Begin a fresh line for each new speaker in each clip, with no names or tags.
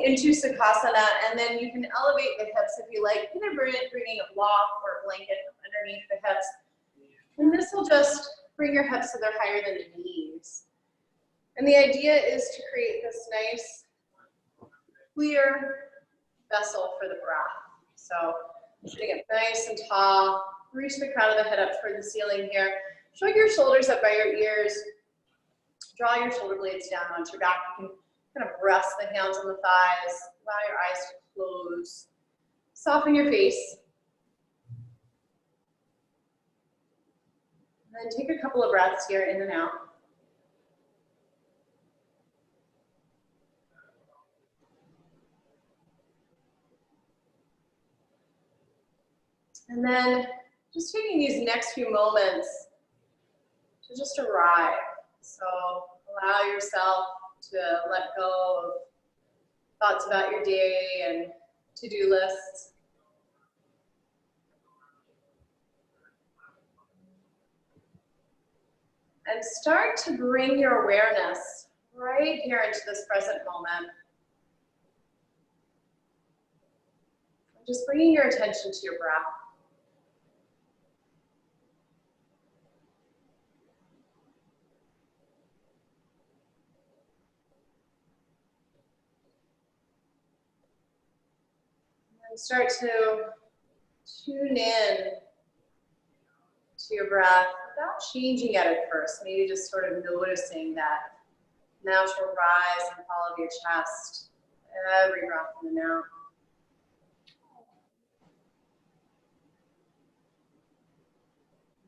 into Sukhasana, and then you can elevate the hips if you like, either bringing a block or a blanket underneath the hips. And this will just bring your hips so they're higher than the knees. And the idea is to create this nice, clear vessel for the breath. So sitting up nice and tall, reach the crown of the head up toward the ceiling here. Shrug your shoulders up by your ears. Draw your shoulder blades down onto your back. You can kind of rest the hands on the thighs. Allow your eyes to close. Soften your face. And then take a couple of breaths here, in and out. And then just taking these next few moments to just arrive. So allow yourself to let go of thoughts about your day and to-do lists. And start to bring your awareness right here into this present moment. Just bringing your attention to your breath. And start to tune in to your breath without changing it at first. Maybe just sort of noticing that natural rise and fall of your chest every breath in and out.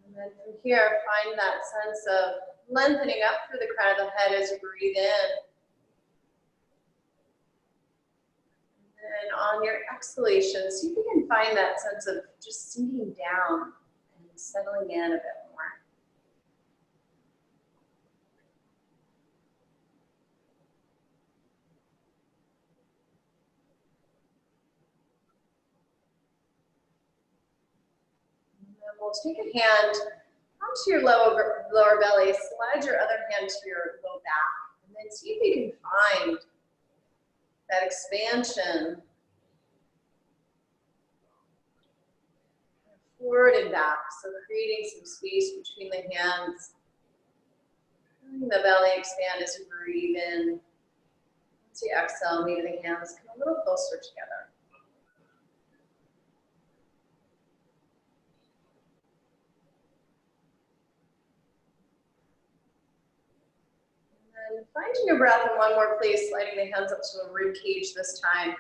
And then from here, find that sense of lengthening up through the crown of the head as you breathe in. And on your exhalation, see if you can find that sense of just sinking down and settling in a bit more. And then we'll take a hand onto your lower belly, slide your other hand to your low back, and then see if you can find that expansion forward and back, so creating some space between the hands. Feeling the belly expand as you breathe in. As you exhale, maybe the hands come a little closer together. And then finding your breath in one more place, sliding the hands up to a rib cage this time.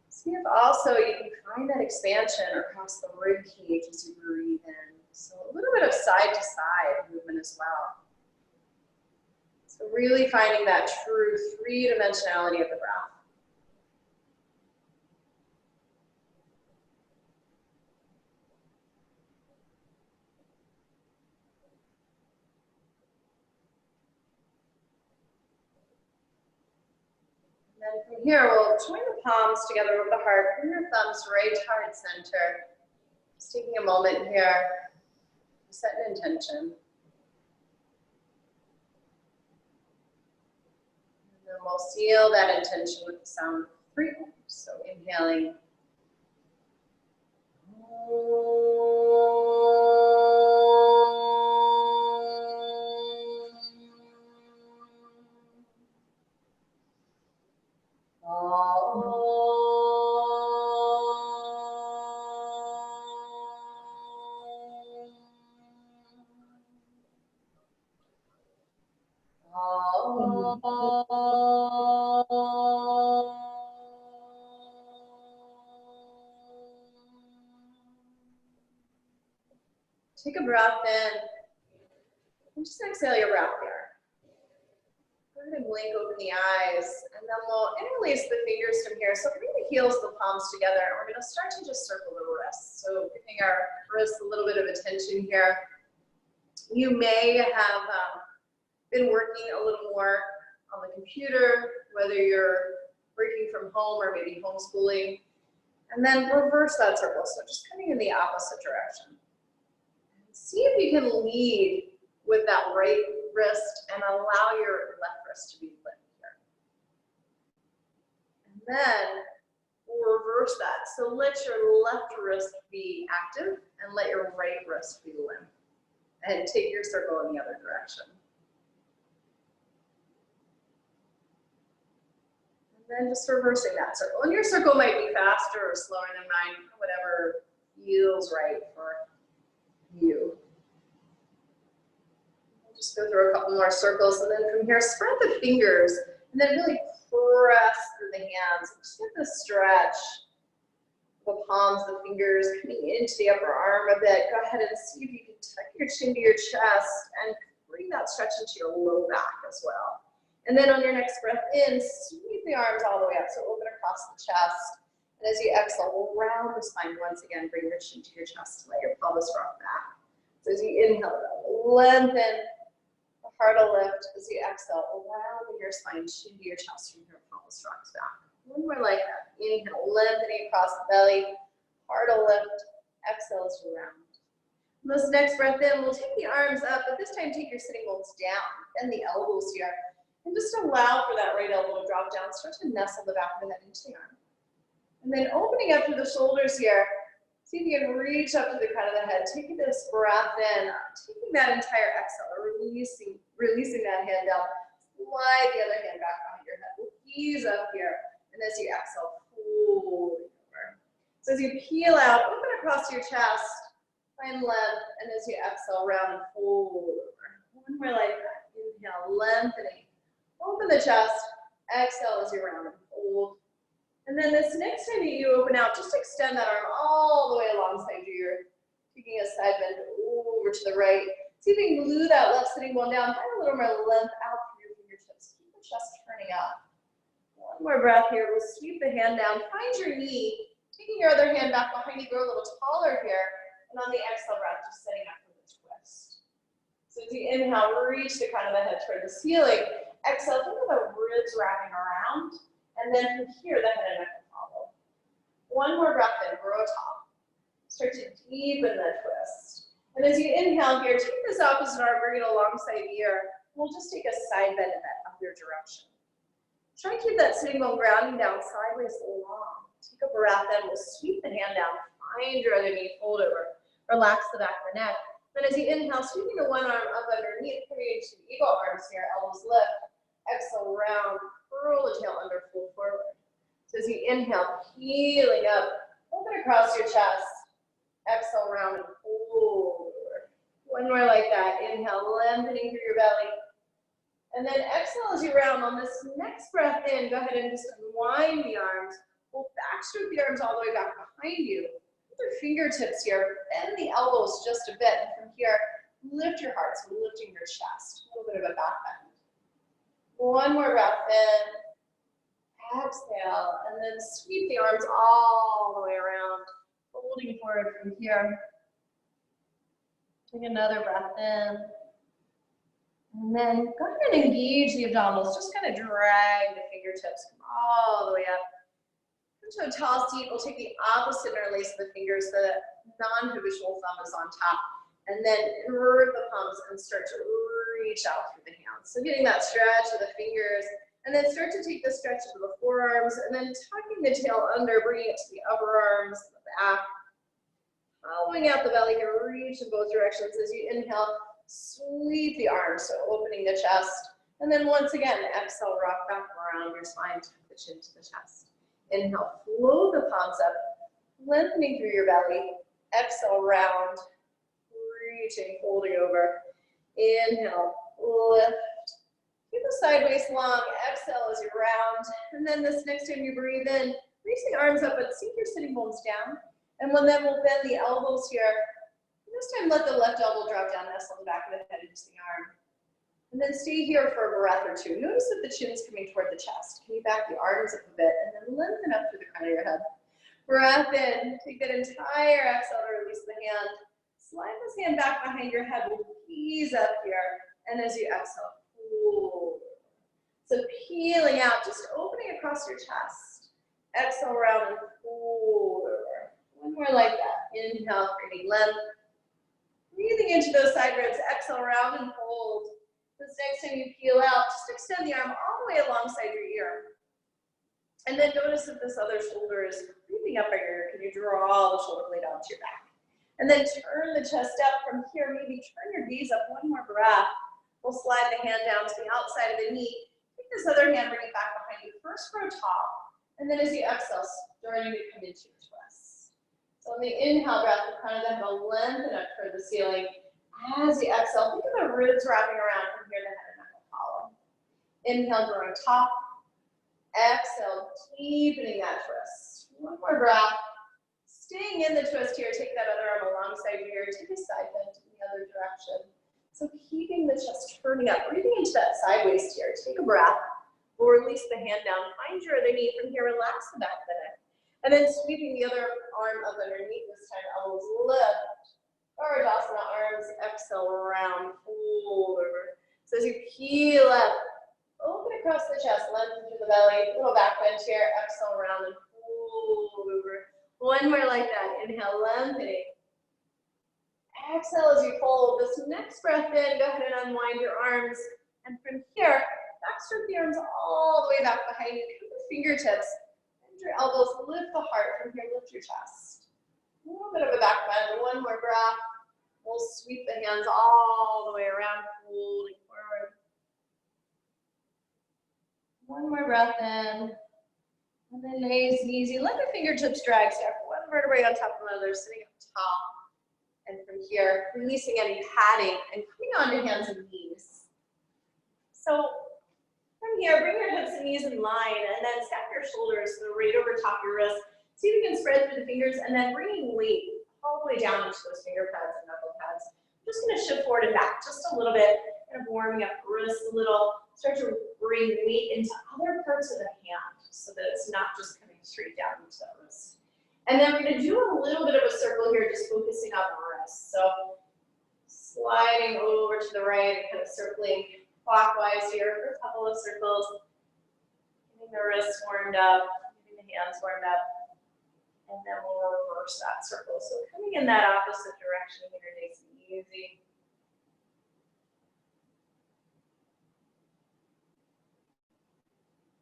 See if also you can find that expansion across the rib cage as you breathe in. So a little bit of side to side movement as well. So really finding that true three-dimensionality of the breath. And from here, we'll join the palms together with the heart. Bring your thumbs right heart center. Just taking a moment here to set an intention. And then we'll seal that intention with the sound of 3. So inhaling. Take a breath in, and just exhale your breath here. Go ahead and blink open the eyes, and then we'll interlace the fingers from here. So bring the heels of the palms together, and we're going to start to just circle the wrists. So giving our wrists a little bit of attention here. You may have been working a little more on the computer, whether you're working from home or maybe homeschooling, and then reverse that circle. So just coming in the opposite direction. See if you can lead with that right wrist and allow your left wrist to be lit here. then we'll reverse that. So let your left wrist be active and let your right wrist be limp. And take your circle in the other direction. And then just reversing that circle. And your circle might be faster or slower than mine, whatever feels right for you. Just go through a couple more circles, and then from here, spread the fingers, and then really press through the hands. Just get the stretch, the palms, the fingers coming into the upper arm a bit. Go ahead and see if you can tuck your chin to your chest and bring that stretch into your low back as well. And then on your next breath in, sweep the arms all the way up, so open across the chest. And as you exhale, round the spine once again, bring your chin to your chest, let your pelvis rock back. So as you inhale, lengthen. Heart will lift. As you exhale, round your spine, chin to your chest, from your pelvis rocks back. One more like that. Inhale, lengthening across the belly. Heart will lift. Exhale as you round. This next breath in, we'll take the arms up, but this time take your sitting bones down. Bend the elbows here. And just allow for that right elbow to drop down. Start to nestle the back of the head into the arm. And then opening up through the shoulders here. See if you can reach up to the crown of the head. Take this breath in, taking that entire exhale, releasing that hand down. Slide the other hand back behind your head. Ease up here. And as you exhale, fold over. So as you peel out, open across your chest, find length. And as you exhale, round and fold over. One more like that. Inhale, lengthening. Open the chest. Exhale as you round and fold. And then this next time that you open out, just extend that arm all the way alongside you. You're taking a side bend over to the right. See if you can glue that left sitting bone down. Find a little more length out through your fingertips. Keep the chest turning up. One more breath here. We'll sweep the hand down. Find your knee. Taking your other hand back behind you, grow a little taller here. And on the exhale breath, just setting up for the twist. So as you inhale, reach the crown of the head toward the ceiling. Exhale, think of the ribs wrapping around. And then from here, the head and neck will follow. One more breath in, grow tall. Start to deepen the twist. And as you inhale here, take this opposite arm, bring it alongside the ear. We'll just take a side bend in that other direction. Try to keep that sitting bone grounding down sideways long. Take a breath in, we'll sweep the hand down, find your other knee, fold over. Relax the back of the neck. Then as you inhale, sweeping the one arm up underneath, creating two eagle arms here, elbows lift. Exhale, round, curl the tail under, fold forward. So as you inhale, peeling up, open across your chest. Exhale, round and fold over. One more like that. Inhale, lengthening through your belly. And then exhale as you round. On this next breath in, go ahead and just unwind the arms. We'll back stroke the arms all the way back behind you. With your fingertips here, bend the elbows just a bit. And from here, lift your heart, so lifting your chest. A little bit of a back bend. One more breath in, exhale, and then sweep the arms all the way around, folding forward from here. Take another breath in, and then go ahead and engage the abdominals. Just kind of drag the fingertips, come all the way up. Come to a tall seat. We'll take the opposite interlace of the fingers. The non-habitual thumb is on top. And then invert the palms and start to reach out through the hands. So getting that stretch of the fingers, and then start to take the stretch of the forearms, and then tucking the tail under, bringing it to the upper arms, the back. Following out the belly here, reach in both directions. As you inhale, sweep the arms, so opening the chest. And then once again, exhale, rock back around your spine, tuck the chin to the chest. Inhale, float the palms up, lengthening through your belly. Exhale, round. Reaching, folding over. Inhale, lift. Keep the side waist long. Exhale as you round. And then this next time you breathe in, reach the arms up, but sink your sitting bones down. And then we'll bend the elbows here. And this time let the left elbow drop down, nestle the back of the head into the arm. And then stay here for a breath or two. Notice that the chin's coming toward the chest. Can you back the arms up a bit and then lengthen up through the crown of your head. Breath in. Take that entire exhale to release the hand. Slide this hand back behind your head. We'll ease up here. And as you exhale, fold. So peeling out, just opening across your chest. Exhale, round and fold over. One more like that. Inhale, creating length. Breathing into those side ribs. Exhale, round and fold. This next time you peel out, just extend the arm all the way alongside your ear. And then go to notice if this other shoulder is creeping up here. Can you draw the shoulder blade onto your back? And then turn the chest up from here. Maybe turn your gaze up one more breath. We'll slide the hand down to the outside of the knee. Take this other hand, bring it back behind you. First grow tall. And then as you exhale, starting to come into your twist. So on the inhale breath, the crown of the head will lengthen up toward the ceiling. As you exhale, think of the ribs wrapping around from here, the head and neck will follow. Inhale, grow top. Exhale, deepening that twist. One more breath. Staying in the twist here, take that other arm alongside you here. Take a side bend in the other direction. So keeping the chest turning up, breathing into that side waist here. Take a breath. We'll release the hand down. Find your other knee from here. Relax the back of the neck. And then sweeping the other arm up underneath this time. Elbows lift. Urdhasana, arms exhale around. Fold over. So as you peel up, open across the chest, lengthen through the belly. Little back bend here. Exhale around and fold over. One more like that. Inhale, lengthening. Exhale as you fold. This next breath in, go ahead and unwind your arms. And from here, backstroke the arms all the way back behind you. Come to fingertips. Bend your elbows. Lift the heart. From here, lift your chest. A little bit of a back bend. One more breath. We'll sweep the hands all the way around, folding forward. One more breath in. And then nice and easy. Let the fingertips drag. Step one vertebrae on top of another, sitting up tall. And from here, releasing any padding and coming onto hands and knees. So from here, bring your hips and knees in line and then stack your shoulders so right over top of your wrist. See if you can spread through the fingers and then bringing weight all the way down into those finger pads and knuckle pads. I'm just going to shift forward and back just a little bit, kind of warming up the wrists a little. Start to bring weight into other parts of the hand so that it's not just coming straight down into the wrist. And then we're going to do a little bit of a circle here, just focusing on the wrist. So sliding over to the right and kind of circling clockwise here for a couple of circles. Getting the wrists warmed up, getting the hands warmed up. And then we'll reverse that circle. So coming in that opposite direction here, nice and easy.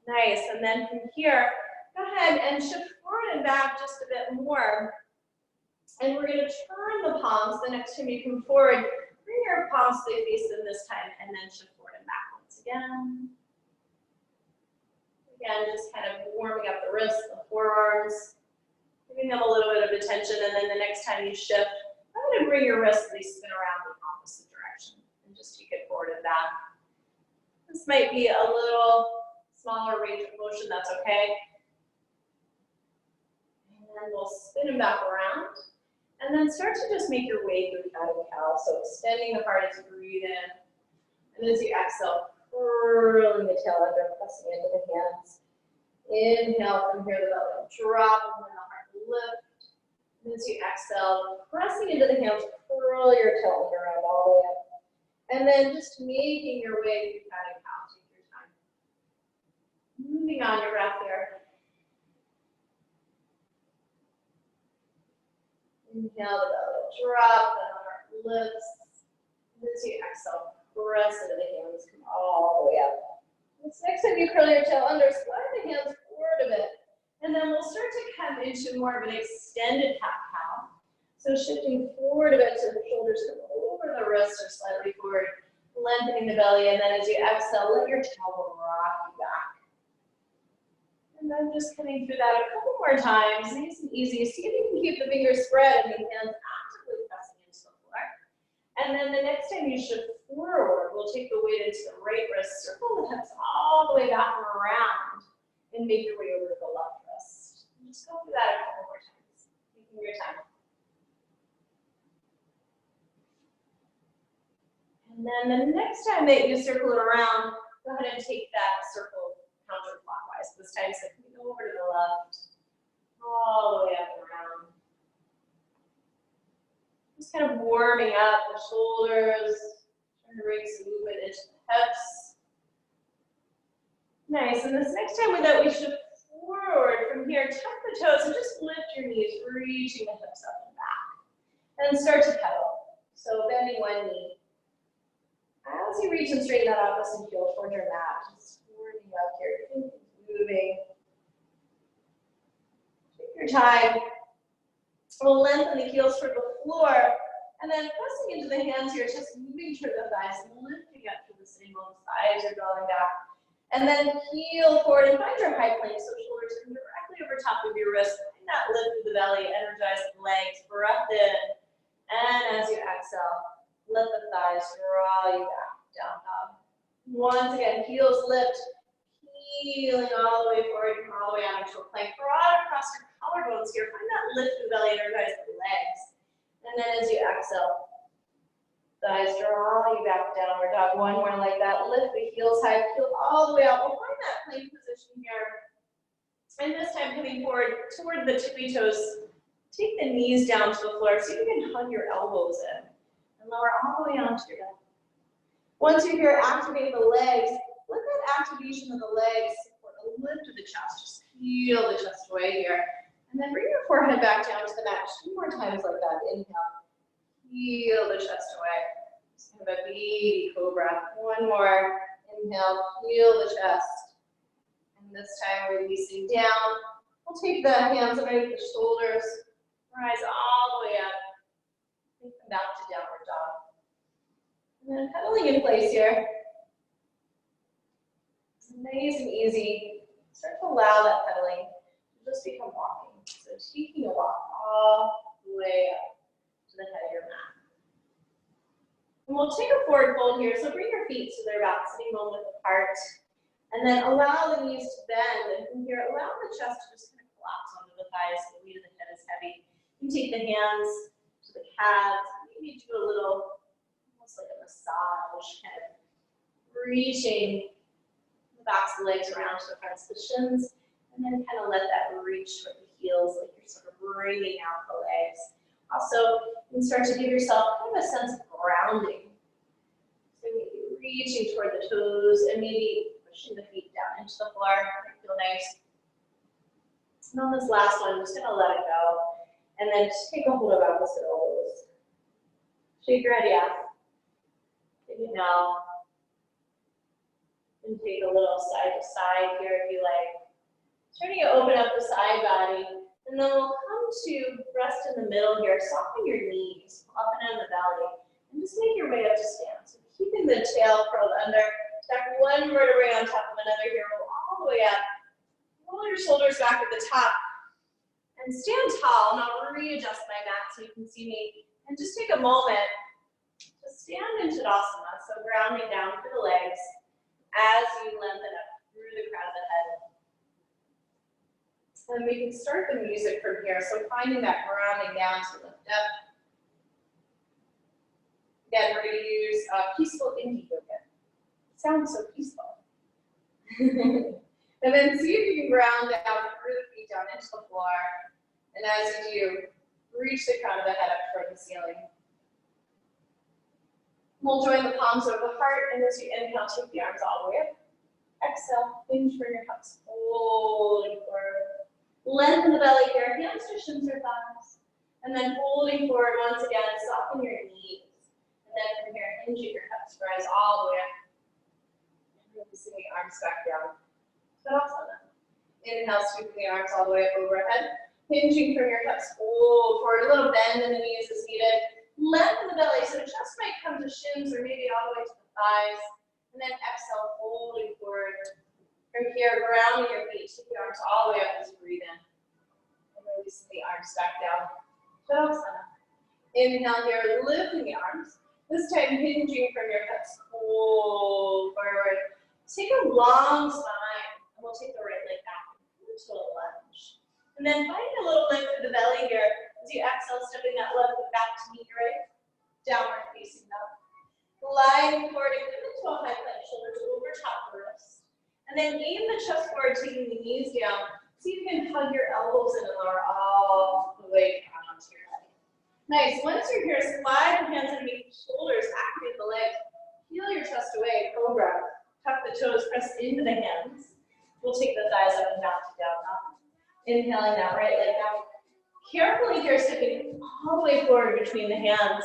Nice, and then from here, go ahead and shift forward and back just a bit more. And we're going to turn the palms the next time you come forward. Bring your palms to the face in this time, and then shift forward and back once again. Again, just kind of warming up the wrists, the forearms, giving them a little bit of attention, and then the next time you shift, go ahead and bring your wrists, they spin around the opposite direction, and just take it forward and back. This might be a little smaller range of motion, that's okay. And then we'll spin them back around. And then start to just make your way through cat and cow. So extending the heart as you breathe in. And as you exhale, curling the tail under, pressing into the hands. Inhale from here, the belly drop, and then the heart lift. And as you exhale, pressing into the hands, curl your tail under around all the way up. And then just making your way through cat and cow. Moving on your breath here. Inhale, the belly drop, then the heart lifts. And as you exhale, press into the hands, come all the way up. This next time you curl your tail under, slide the hands forward a bit. And then we'll start to come into more of an extended cat-cow. So shifting forward a bit so the shoulders come over the wrists or slightly forward, lengthening the belly. And then as you exhale, let your tailbone rock you back. And then just coming through that a couple more times, nice and easy. See if you can keep the fingers spread and the hands actively pressing into the floor. And then the next time you shift forward, we'll take the weight into the right wrist, circle the hips all the way back and around, and make your way over to the left wrist. And just go through that a couple more times, taking your time. And then the next time that you circle it around, go ahead and take that circle counterclockwise. This time, so coming over to the left, all the way up and around. Just kind of warming up the shoulders, trying to bring some movement into the hips. Nice, and this next time that we shift forward from here, tuck the toes and just lift your knees, reaching the hips up and back. And start to pedal. So bending one knee. As you reach and straighten that opposite heel toward your mat, just warming up here, moving. your time. We'll lengthen the heels toward the floor, and then pressing into the hands here, just moving toward the thighs, lifting up to the sitting bones, thighs are drawing back. And then heel forward and find your high plank, so shoulders come directly over top of your wrist. Find that lift through the belly, energize the legs, breath in. And as you exhale, let the thighs draw you back, down dog. Once again, heels lift, healing all the way forward, and all the way out into a plank. Broad across your collarbones here. Find that lift through the belly, energize the legs. And then as you exhale, thighs draw you back, downward dog. One more like that. Lift the heels high, heel all the way out. We'll find that plank position here. And this time coming forward toward the tippy toes. Take the knees down to the floor so you can hug your elbows in. And lower all the way onto your belly. Once you're here, activate the legs. Let that activation of the legs support a lift of the chest. Just feel the chest away here. And then bring your forehead back down to the mat. 2 more times like that. Inhale. Feel the chest away. Just have a baby cobra. 1 more. Inhale. Feel the chest. And this time releasing down. We'll take the hands underneath the shoulders. Rise all the way up. Take them back to downward dog. And then pedaling in place here. It's nice and easy. Start to allow that pedaling to just become walking. So taking a walk all the way up to the head of your mat. And we'll take a forward fold here. So bring your feet so they're about sitting bone width apart. And then allow the knees to bend. And from here, allow the chest to just kind of collapse onto the thighs. So the weight of the head is heavy. You can take the hands to the calves. Maybe do a little, almost like a massage, kind of reaching the backs of the legs around to the fronts of the shins. And then kind of let that reach toward the heels, like you're sort of bringing out the legs. Also, you can start to give yourself kind of a sense of grounding. So maybe reaching toward the toes and maybe pushing the feet down into the floor. Might feel nice. And on this last one, I'm just going to let it go. And then just take a hold of opposite elbows. Shake your head, yeah. Take it now. And take a little side to side here if you like. Starting to open up the side body. And then we'll come to rest in the middle here. Soften your knees, up and in the belly. And just make your way up to stand. So keeping the tail curled under. Stack one vertebrae on top of another here. Roll all the way up. Roll your shoulders back at the top. And stand tall. Now readjust my mat so you can see me. And just take a moment to stand in Tadasana. So grounding down through the legs as you lengthen up through the crown of the head. And we can start the music from here. So finding that grounding down to lift up. Again, we're going to use peaceful indie yoga. It sounds so peaceful. And then see if you can ground down through the feet down into the floor. And as you do, reach the crown of the head up toward the ceiling. We'll join the palms over the heart, and as you inhale, take the arms all the way up. Exhale, hinge for your hips, holding forward. Lengthen the belly here, hands to shins or thighs. And then holding forward once again, soften your knees. And then from here, hinge at your hips, rise all the way up. And releasing the arms back down. Tadasana. Inhale, sweeping the arms all the way up overhead. Hinging from your hips, hold forward. A little bend in the knees is needed. Lengthen the belly, so the chest might come to shins or maybe all the way to the thighs. And then exhale, holding forward. From here, grounding your feet, take the arms all the way up as you breathe in. And releasing the arms back down. Tadasana. Inhale here, lifting the arms. This time, hinging from your hips, hold forward. Take a long spine, and we'll take the right leg back into a lunge. And then find a little lift through the belly here. As you exhale, stepping that left foot back to meet your right. Downward facing up. Gliding forward and come into a high plank, shoulders over top of the wrist. And then aim the chest forward, taking the knees down. See if you can hug your elbows in and lower all the way down onto your belly. Nice. Once you're here, slide the hands underneath the shoulders, activate the legs. Heel your chest away, cobra. Tuck the toes, press into the hands. We'll take the thighs up and down to down dog. Inhaling that right leg down. Carefully here, stepping all the way forward between the hands,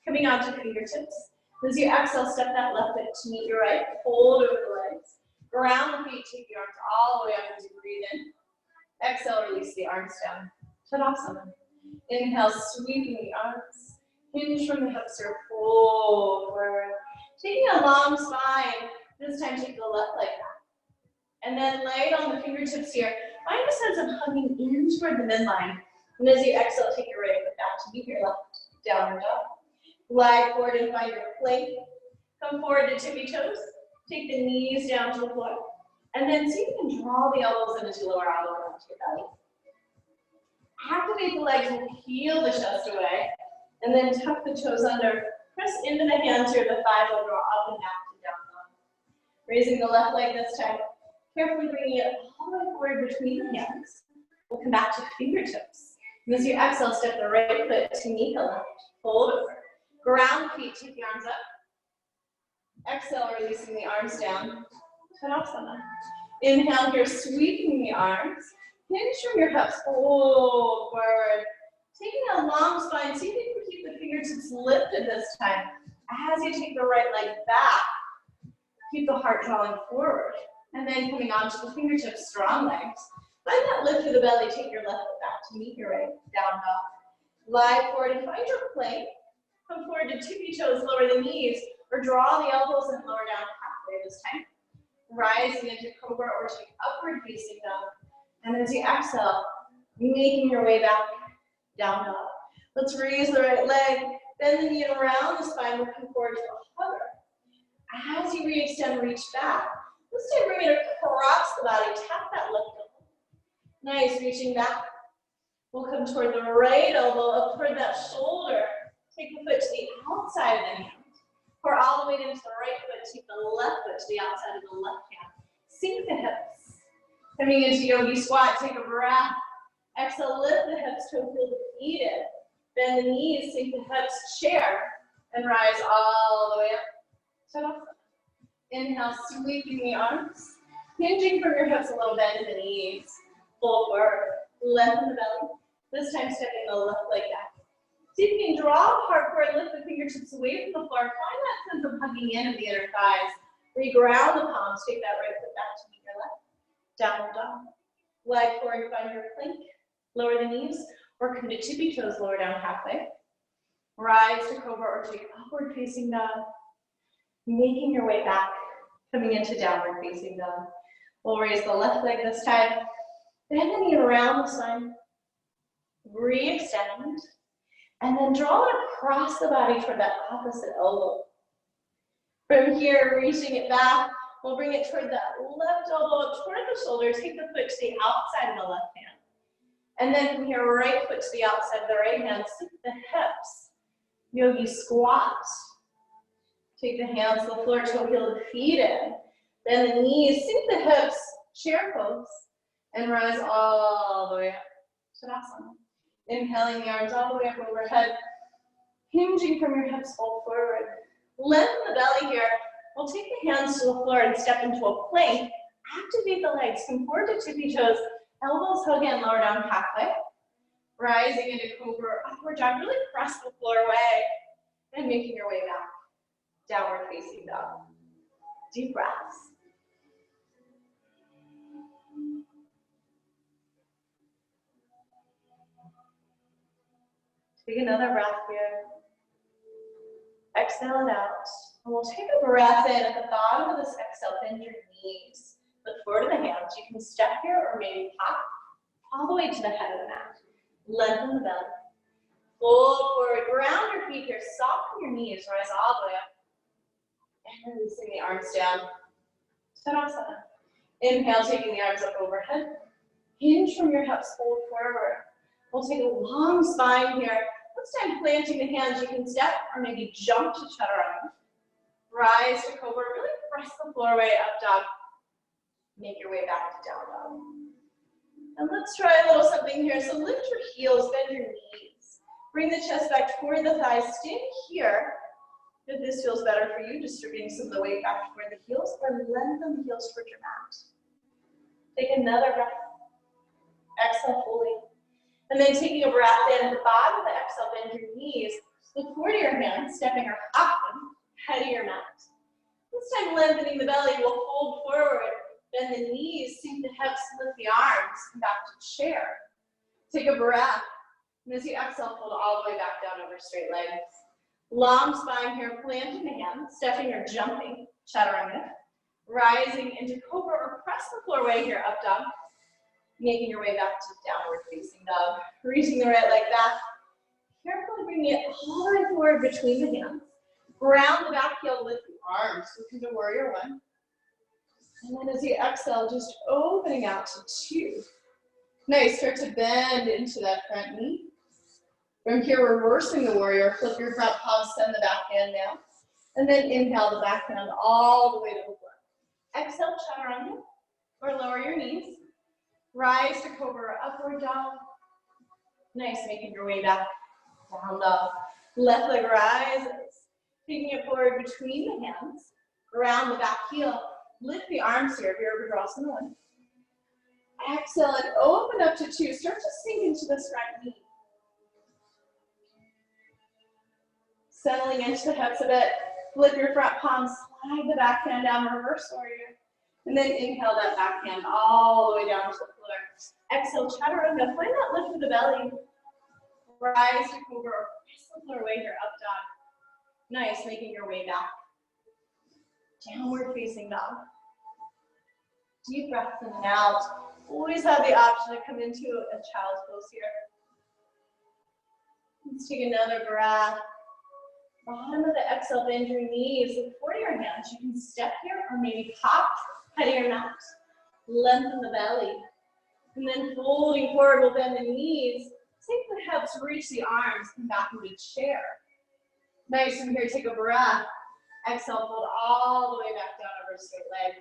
coming onto fingertips. As you exhale, step that left foot to meet your right. Fold over the legs. Ground the feet, take the arms all the way up as you breathe in. Exhale, release the arms down. Tadasana. Inhale, sweeping the arms. Hinge from the hips or fold forward. Taking a long spine. This time take the left leg back. And then light on the fingertips here. Find a sense of hugging in toward the midline. And as you exhale, take your right foot back to meet your left. Downward dog. Glide forward and find your plank. Come forward to tippy toes. Take the knees down to the floor. And then see if you can draw the elbows into lower elbow onto your belly. Activate the legs and peel the chest away. And then tuck the toes under. Press into the hands here. The thighs will draw up and back to down dog. Raising the left leg this time. Carefully bringing it all the way forward between the hands. We'll come back to fingertips. And as you exhale, step the right foot to meet the left. Fold over. Ground feet, take the arms up. Exhale, releasing the arms down. Tadasana. Inhale here, sweeping the arms. Hinge from your hips, fold forward. Taking a long spine, see if you can keep the fingertips lifted this time. As you take the right leg back, keep the heart drawing forward. And then coming onto the fingertips, strong legs. Find that lift through the belly, take your left foot back to meet your right, down dog. Glide forward and find your plank. Come forward to tippy toes, lower the knees, or draw the elbows and lower down halfway this time. Rising into cobra or take upward facing dog. And as you exhale, making your way back, down dog. Let's raise the right leg, bend the knee around the spine, looking forward to a hover. As you re-extend, reach back. This time bring it across the body, tap that left elbow. Nice, reaching back. We'll come toward the right elbow, up toward that shoulder. Take the foot to the outside of the hand. Pour all the weight into the right foot, take the left foot to the outside of the left hand. Sink the hips. Coming into yogi squat, take a breath. Exhale, lift the hips, toe feel defeated. Bend the knees, sink the hips, chair, and rise all the way up. Tadasana. Inhale, sweeping the arms. Hinging from your hips, a little bend in the knees. Fold forward, lengthen the belly. This time stepping the left leg back. See if you can draw heart forward, lift the fingertips away from the floor. Find that sense of hugging in of the inner thighs. Reground the palms, take that right foot back to meet your left. Downward dog. Glide forward, find your plank. Lower the knees, or come to tippy toes, lower down halfway. Rise to cobra or take upward facing dog. Making your way back, coming into downward facing dog. We'll raise the left leg this time. Bend the knee around the spine. Re-extend. And then draw it across the body toward that opposite elbow. From here, reaching it back, we'll bring it toward that left elbow, up toward the shoulder. Take the foot to the outside of the left hand. And then from here, right foot to the outside of the right hand. Sink the hips. Yogi squat. Take the hands to the floor, toe heel to feet in. Bend the knees, sink the hips, chair pose, and rise all the way up. Tadasana. Inhaling the arms all the way up overhead. Hinging from your hips, fold forward. Lengthen the belly here. We'll take the hands to the floor and step into a plank. Activate the legs, come forward to tippy toes. Elbows hug in, lower down halfway. Rising into cobra, upward dog. Really press the floor away. And making your way back. Downward facing dog. Deep breaths. Take another breath here. Exhale it out. And we'll take a breath in. At the bottom of this exhale, bend your knees. Look forward to the hands. You can step here or maybe hop all the way to the head of the mat. Lengthen the belly. Fold forward. Ground your feet here. Soften your knees. Rise all the way up. And releasing the arms down. Tadasana. Inhale, taking the arms up overhead. Hinge from your hips, fold forward. We'll take a long spine here. This time planting the hands, you can step or maybe jump to chaturanga. Rise to cobra, really press the floor way up dog. Make your way back to down dog. And let's try a little something here. So lift your heels, bend your knees. Bring the chest back toward the thighs. Stand here. If this feels better for you, distributing some of the weight back toward the heels, or lengthen the heels toward your mat. Take another breath. Exhale fully. And then taking a breath in, at the bottom of the exhale, bend your knees. Look forward to your hands, stepping or hopping, head of your mat. This time lengthening the belly, we'll fold forward. Bend the knees, sink the hips, lift the arms, come back to chair. Take a breath. And as you exhale, fold all the way back down over straight legs. Long spine here, planting the hands, stepping or jumping, chaturanga. Rising into cobra or press the floor way here, up dog. Making your way back to downward facing dog. Reaching the right leg back. Carefully bringing it all the way forward between the hands. Ground the back heel, lift the arms. Look into warrior one. And then as you exhale, just opening out to two. Nice, start to bend into that front knee. From here, reversing the warrior, flip your front palm, send the back hand down. And then inhale the back hand all the way to the floor. Exhale, chaturanga, or lower your knees. Rise to cobra or upward dog. Nice, making your way back, down dog. Left leg rises, taking it forward between the hands. Ground the back heel. Lift the arms here, Virabhadrasana one. Exhale and open up to two. Start to sink into this front knee. Settling into the hips a bit. Flip your front palm, slide the back hand down, reverse warrior. And then inhale that back hand all the way down to the floor. Exhale, chaturanga. Find that lift of the belly. Rise to cobra or press the floor way here, up dog. Nice, making your way back. Downward facing dog. Deep breaths in and out. Always have the option to come into a child's pose here. Let's take another breath. Bottom of the exhale, bend your knees. Look for your hands. You can step here or maybe pop head of your mat. Lengthen the belly. And then folding forward, we'll bend the knees. Take the hips, reach the arms, come back into chair. Nice, from here, take a breath. Exhale, fold all the way back down over straight legs.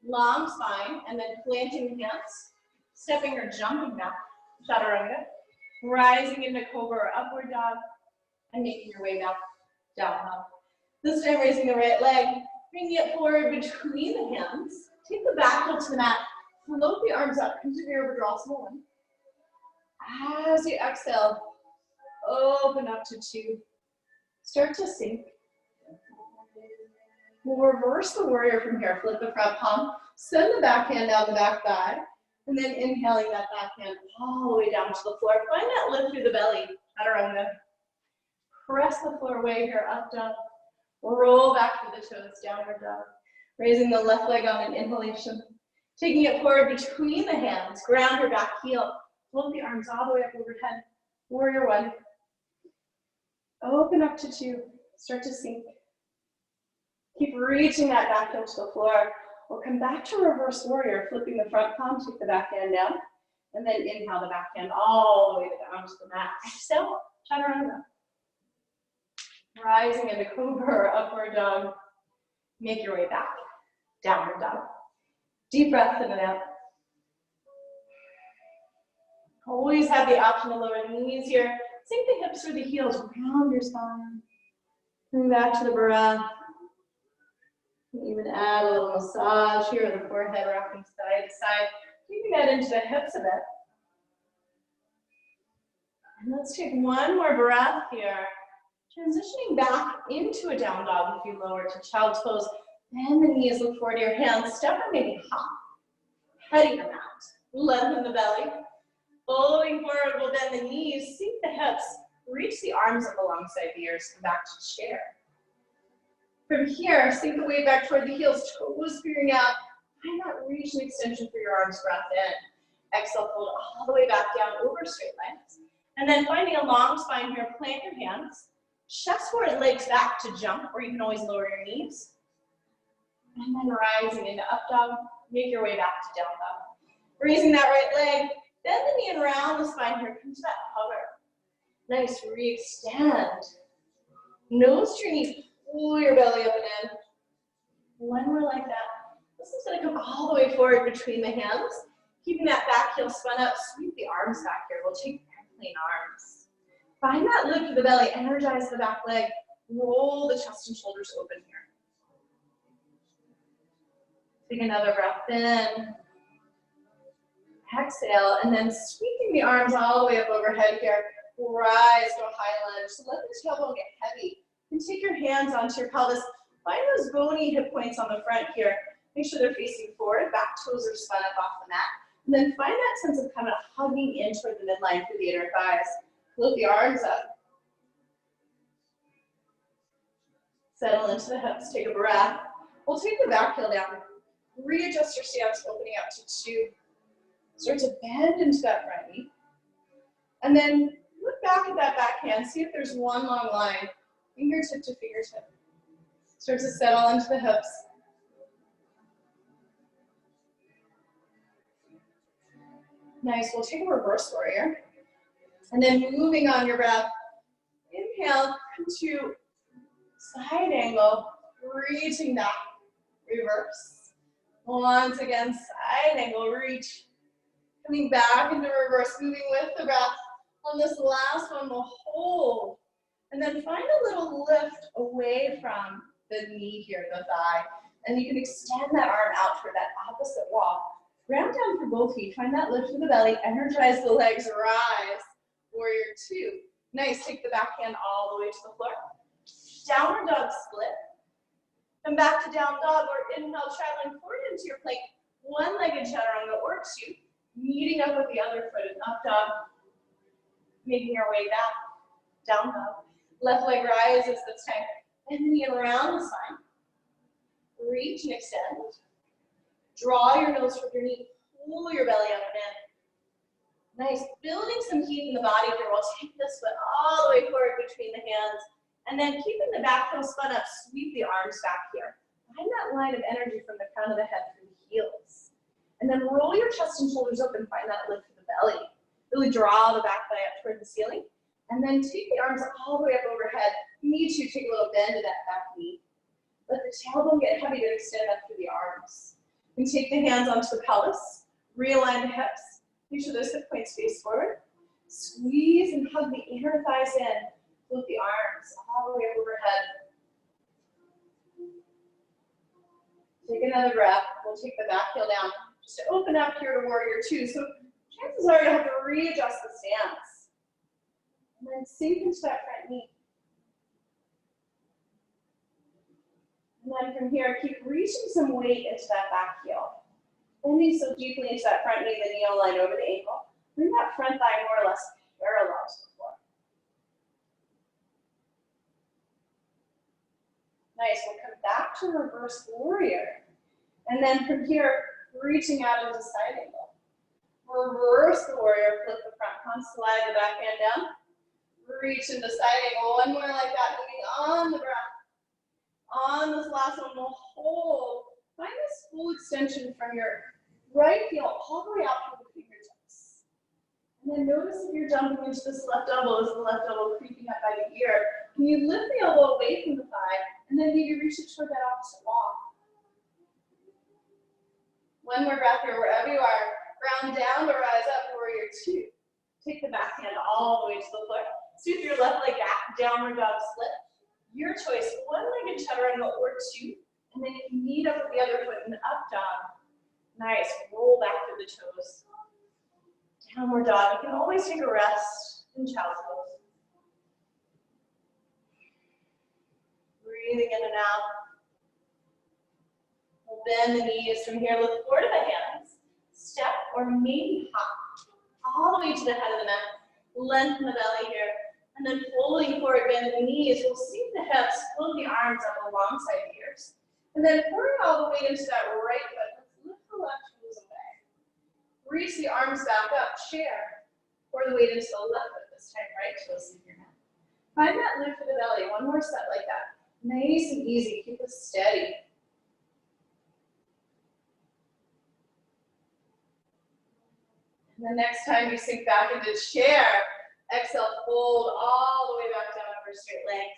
Long spine, and then planting the hands. Stepping or jumping back, chaturanga. Rising into cobra or upward dog. And making your way back, down dog. This time, raising the right leg. Bringing it forward between the hands. Take the back heel to the mat. Float the arms up into Virabhadrasana one. As you exhale, open up to two. Start to sink. We'll reverse the warrior from here. Flip the front palm. Send the back hand down the back thigh. And then inhaling that back hand all the way down to the floor. Find that lift through the belly. Chaturanga. Press the floor way here, up dog. Roll back to the toes, downward dog. Raising the left leg on an inhalation. Taking it forward between the hands. Ground your back heel. Float the arms all the way up overhead. Warrior one. Open up to two. Start to sink. Keep reaching that back heel to the floor. We'll come back to reverse warrior, flipping the front palm, take the back hand down, and then inhale the back hand all the way down to the mat. Exhale, chaturanga. Rising into cobra or upward dog. Make your way back. Downward dog. Deep breath in and out. Always have the option to lower the knees here. Sink the hips or the heels. Round your spine. Bring back to the breath. Even add a little massage here of the forehead, rocking side to side. Keeping that into the hips a bit. And let's take one more breath here. Transitioning back into a down dog if you lower to child's pose. Bend the knees, look forward to your hands. Step or maybe hop. Head of your mat. Lengthen the belly. Folding forward, we'll bend the knees, sink the hips, reach the arms up alongside the ears, come back to chair. From here, sink the weight back toward the heels, toes spearing out. Find that reach and extension for your arms, breath in. Exhale, fold all the way back down over straight legs. And then finding a long spine here, plant your hands. Chest forward, legs back to jump, or you can always lower your knees. And then rising into up dog, make your way back to down dog. Raising that right leg, bend the knee and round the spine here, come to that hover. Nice, re-extend. Nose to your knee, pull your belly up and in. One more like that. This is gonna come all the way forward between the hands. Keeping that back heel spun up, sweep the arms back here. We'll take airplane arms. Find that lift of the belly, energize the back leg. Roll the chest and shoulders open here. Take another breath in. Exhale, and then sweeping the arms all the way up overhead here. Rise to a high lunge. So let the tailbone get heavy. And take your hands onto your pelvis. Find those bony hip points on the front here. Make sure they're facing forward. Back toes are spun up off the mat. And then find that sense of kind of hugging in toward the midline through the inner thighs. Lift the arms up. Settle into the hips, take a breath. We'll take the back heel down. Readjust your stance, opening up to 2. Start to bend into that front knee. And then look back at that back hand. See if there's one long line, fingertip to fingertip. Start to settle into the hips. Nice, we'll take a reverse warrior. And then moving on your breath, inhale, come to side angle, reaching down, reverse. Once again, side angle, reach. Coming back into reverse, moving with the breath. On this last one, we'll hold. And then find a little lift away from the knee here, the thigh. And you can extend that arm out toward that opposite wall. Ground down for both feet. Find that lift of the belly. Energize the legs. Rise. Warrior 2. Nice. Take the back hand all the way to the floor. Downward dog split. Come back to down dog or inhale, traveling forward into your plank. One-legged chaturanga or 2. Meeting up with the other foot in up dog. Making your way back. Down dog. Left leg rises this time. And then you around the spine. Reach and extend. Draw your nose toward your knee. Pull your belly up and in. Nice. Building some heat in the body here. We'll take this foot all the way forward between the hands. And then keeping the back heel spun up, sweep the arms back here. Find that line of energy from the crown of the head through the heels. And then roll your chest and shoulders up and find that lift of the belly. Really draw the back thigh up toward the ceiling. And then take the arms all the way up overhead. You need to take a little bend to that back knee. Let the tailbone get heavy to extend up through the arms. And take the hands onto the pelvis. Realign the hips. Make sure those hip points face forward. Squeeze and hug the inner thighs in. Flip the arms all the way up overhead. Take another breath. We'll take the back heel down. Just to open up here to warrior 2. So chances are you have to readjust the stance. And then sink into that front knee. And then from here, keep reaching some weight into that back heel. Bending so deeply into that front knee, the knee will line over the ankle. Bring that front thigh more or less parallel to the floor. Nice, we'll come back to reverse warrior. And then from here, reaching out into side angle. Reverse the warrior, flip the front palm, slide the back hand down. Reach into side angle, one more like that, moving on the breath. On this last one, we'll hold. Find this full extension from your right heel all the way out to the fingertips. And then notice if you're jumping into this left elbow, is the left elbow creeping up by the ear. Can you lift the elbow away from the thigh, and then maybe reach it toward that opposite wall? One more breath here, wherever you are. Ground down to rise up, warrior 2. Take the back hand all the way to the floor. Sweep your left leg back, downward dog split. Your choice, one-legged chaturanga or 2. And then you can meet up with the other foot in up dog. Nice, roll back through the toes. Downward dog, you can always take a rest in child's pose. Breathing in and out. We'll bend the knees from here, look forward to the hands. Step or maybe hop all the way to the head of the mat. Lengthen the belly here. And then folding forward, bend the knees. We'll sink the hips, float the arms up alongside the ears. And then pouring all the way into that right foot. Let's lift the left toes away. Reach the arms back up, chair. Pour the weight into the left foot this time, right toes in your mat. Find that lift of the belly. One more set like that. Nice and easy. Keep it steady. And the next time you sink back into chair, exhale, fold all the way back down over straight legs.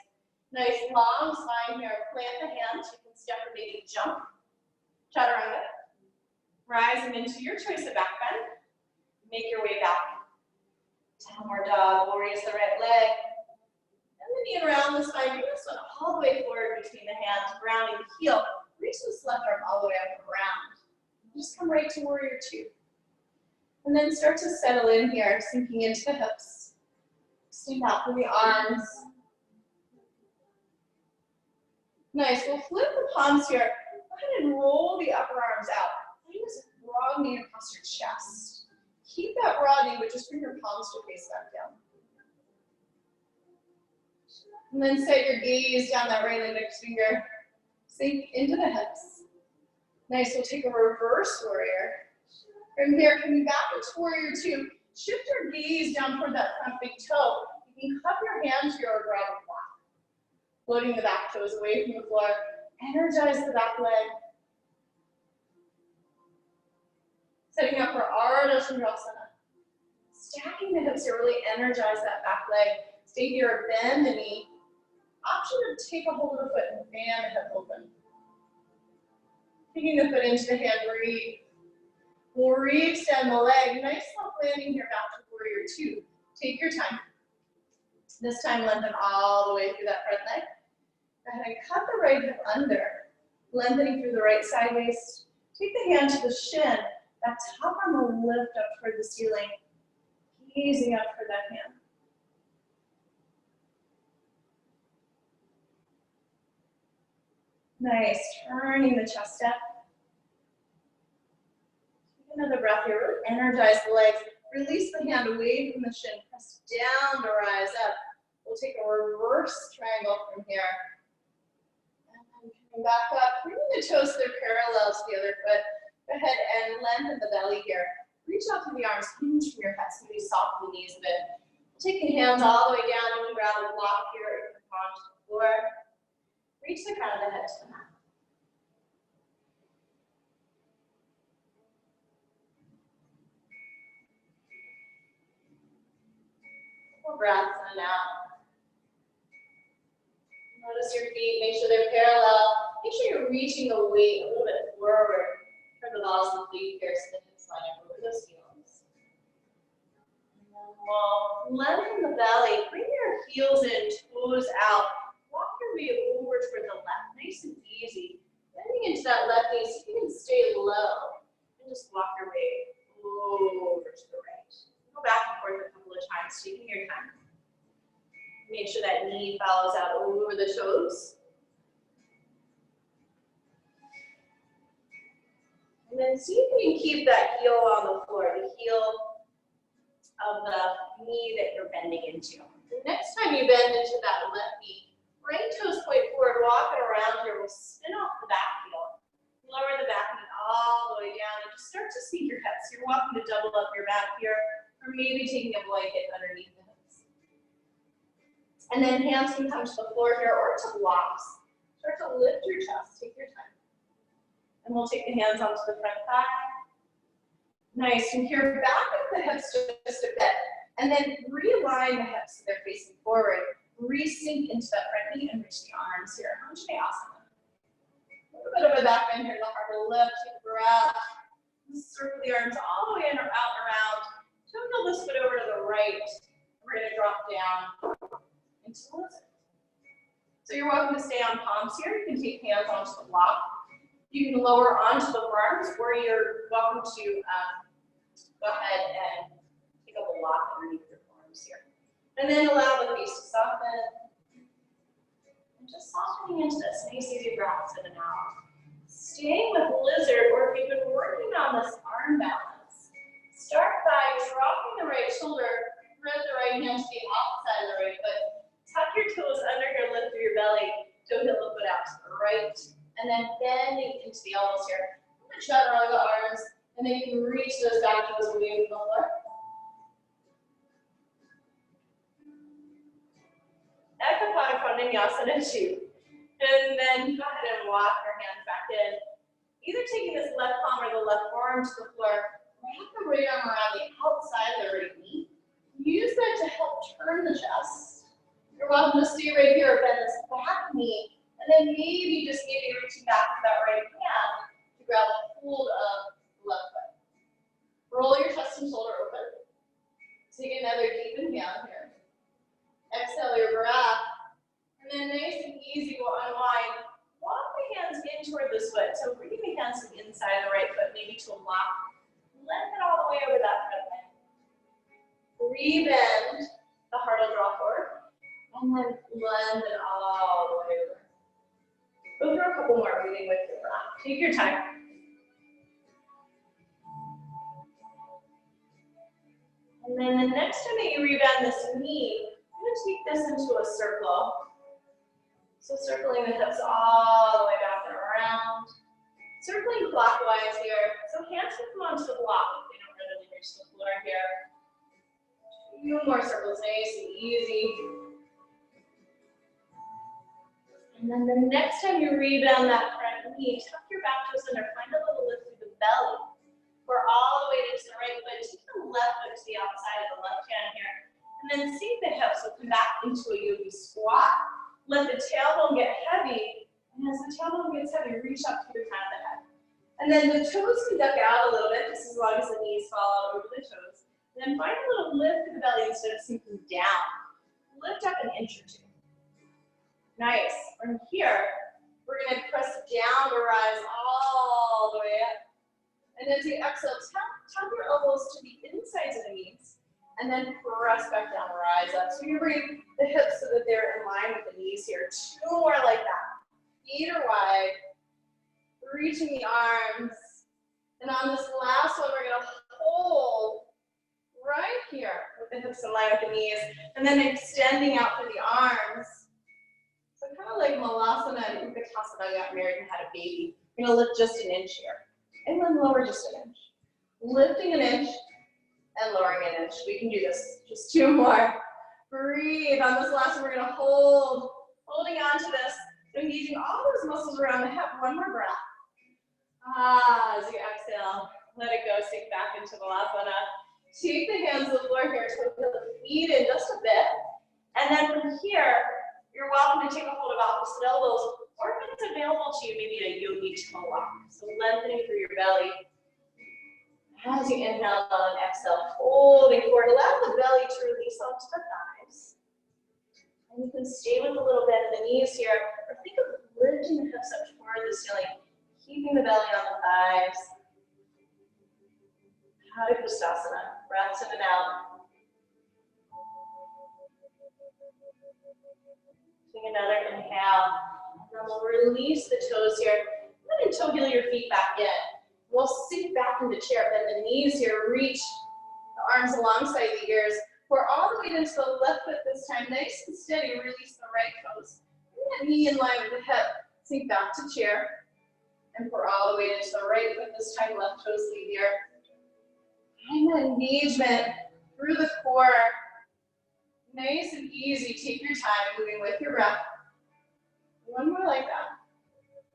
Nice long spine here. Plant the hands. You can step or maybe jump. Chaturanga. Rising into your choice of back bend. Make your way back. Downward dog. Raise the right leg. And the knee around the spine. Bring this one all the way forward between the hands. Grounding the heel. Reach this left arm all the way up and around. Just come right to warrior 2. And then start to settle in here, sinking into the hips. Extend out through the arms. Nice, we'll flip the palms here. Go ahead and roll the upper arms out. Find this broad knee across your chest. Keep that broad knee, but just bring your palms to face back down. And then set your gaze down that right index finger. Sink into the hips. Nice, we'll take a reverse warrior. From here, coming back into warrior two. Shift your gaze down toward that front big toe. You can cup your hand to your ground block. Floating the back toes away from the floor. Energize the back leg. Setting up for Ardha Chandrasana. Stacking the hips here, really energize that back leg. Stay here, bend the knee. Option to take a hold of the foot and fan the hip open. Taking the foot into the hand, breathe. We'll re-extend the leg. Nice soft landing here, back to warrior two. Take your time. This time, lengthen all the way through that front leg. Go ahead and cut the right hip under. Lengthening through the right side waist. Take the hand to the shin. That top arm will lift up toward the ceiling. Easing up for that hand. Nice, turning the chest up. Take another breath here, really energize the legs. Release the hand away from the shin, press down to rise up. We'll take a reverse triangle from here. And then coming back up, bringing the toes to their parallels to the other foot. Go ahead and lengthen the belly here. Reach out through the arms, hinge from your hips, maybe soften the knees a bit. Take the hands all the way down, and grab a block here, onto the floor. Reach the crown of the head to the mat. Couple breaths in and out. Notice your feet, make sure they're parallel. Make sure you're reaching the weight a little bit forward from the balls of the feet here so the hips line up over those heels. And then we'll lengthen the belly, bring your heels in, toes out. Walk your way over toward the left, nice and easy. Bending into that left knee so you can stay low. And just walk your way over to the right. Go back and forth a couple of times, taking your time. Make sure that knee follows out over the toes. And then see if you can keep that heel on the floor, the heel of the knee that you're bending into. The next time you bend into that left knee, right toes point forward, walking around here, we'll spin off the back heel. Lower the back knee all the way down and just start to sink your hips. You're welcome to double up your back here, or maybe taking a blanket underneath the hips. And then hands can come to the floor here or to blocks. Start to lift your chest, take your time. And we'll take the hands onto the front thigh. Nice, and here back up the hips just a bit. And then realign the hips so they're facing forward. Re-sink into that front knee and reach the arms here. Anjaneyasana. A little bit of a back bend here, the heart will lift, take a breath. Circle the arms all the way in or out and around. Toggle this foot over to the right. We're going to drop down into the lizard. So you're welcome to stay on palms here. You can take hands onto the block. You can lower onto the arms, or you're welcome to go ahead and take up a block underneath your arms here. And then allow the face to soften. And just softening into this nice easy breaths in and out. Staying with lizard, or if you've been working on this arm balance, start by dropping the right shoulder, thread the right hand to the outside of the right foot. Tuck your toes under here, lift through your belly, toe heel the foot out to the right. And then bending into the elbows here. Chaturanga arms, and then you can reach those back toes away from the floor. Ekapada Anjaneyasana 2. And then go ahead and walk your hands back in. Either taking this left palm or the left forearm to the floor, wrap the right arm around the outside of the right knee. Use that to help turn the chest. You're welcome to stay right here, bend this back knee. And then maybe, just maybe reaching back with that right hand to grab a hold of the left foot. Roll your chest and shoulder open. Take another deep inhale here. Exhale your breath. And then nice and easy, we'll unwind. Walk the hands in toward this foot. So bring the hands to the inside of the right foot, maybe to a block. Lengthen all the way over that front leg. Rebend, the heart will draw forward. And then lengthen all the way over. Go through a couple more, breathing with your breath. Take your time. And then the next time that you rebound this knee, I'm going to take this into a circle. So circling the hips all the way back and around. Circling clockwise here. So hands can come onto the block if they don't readily reach the floor here. A few more circles, nice and easy. And then the next time you rebound that front knee, tuck your back toes under, find a little lift through the belly. We're all the way to the right foot, take the left foot to the outside of the left hand here. And then sink the hips, so come back into a yogi squat. Let the tailbone get heavy, and as the tailbone gets heavy, reach up to your crown of the head. And then the toes can duck out a little bit, just as long as the knees fall out over the toes. And then find a little lift to the belly instead of sinking down. Lift up an inch or two. Nice. From here, we're going to press down to rise all the way up. And as you exhale, tap your elbows to the insides of the knees. And then press back down to rise up. So you bring the hips so that they're in line with the knees here. 2 more like that. Feet are wide. Reaching the arms. And on this last one, we're going to hold right here with the hips in line with the knees. And then extending out through the arms. So kind of like Malasana and Utkatasana got married and had a baby. You're going to lift just an inch here. And then lower just an inch. Lifting an inch and lowering an inch. We can do this. Just 2 more. Breathe. On this last one, we're going to hold. Holding on to this. Engaging all those muscles around the hip. 1 more breath. As you exhale, let it go. Sink back into Malasana. Take the hands to the floor here. So feel the feet in just a bit. And then from here, you're welcome to take a hold of opposite elbows, or if it's available to you, maybe a yogi toe lock. So lengthening through your belly. As you inhale and exhale, holding forward. Allow the belly to release onto the thighs. And you can stay with a little bend in the knees here, or think of lifting the hips up toward the ceiling, keeping the belly on the thighs. Utkatasana, breaths in and out. Take another inhale, and then we'll release the toes here. And then toe heel your feet back in. We'll sink back into chair, bend the knees here, reach the arms alongside the ears. We're all the way into the left foot this time, nice and steady, release the right toes. Bring that knee in line with the hip, sink back to chair. And pour all the way into the right foot this time, left toes lead here. Find that engagement through the core. Nice and easy, take your time, moving with your breath. 1 more like that.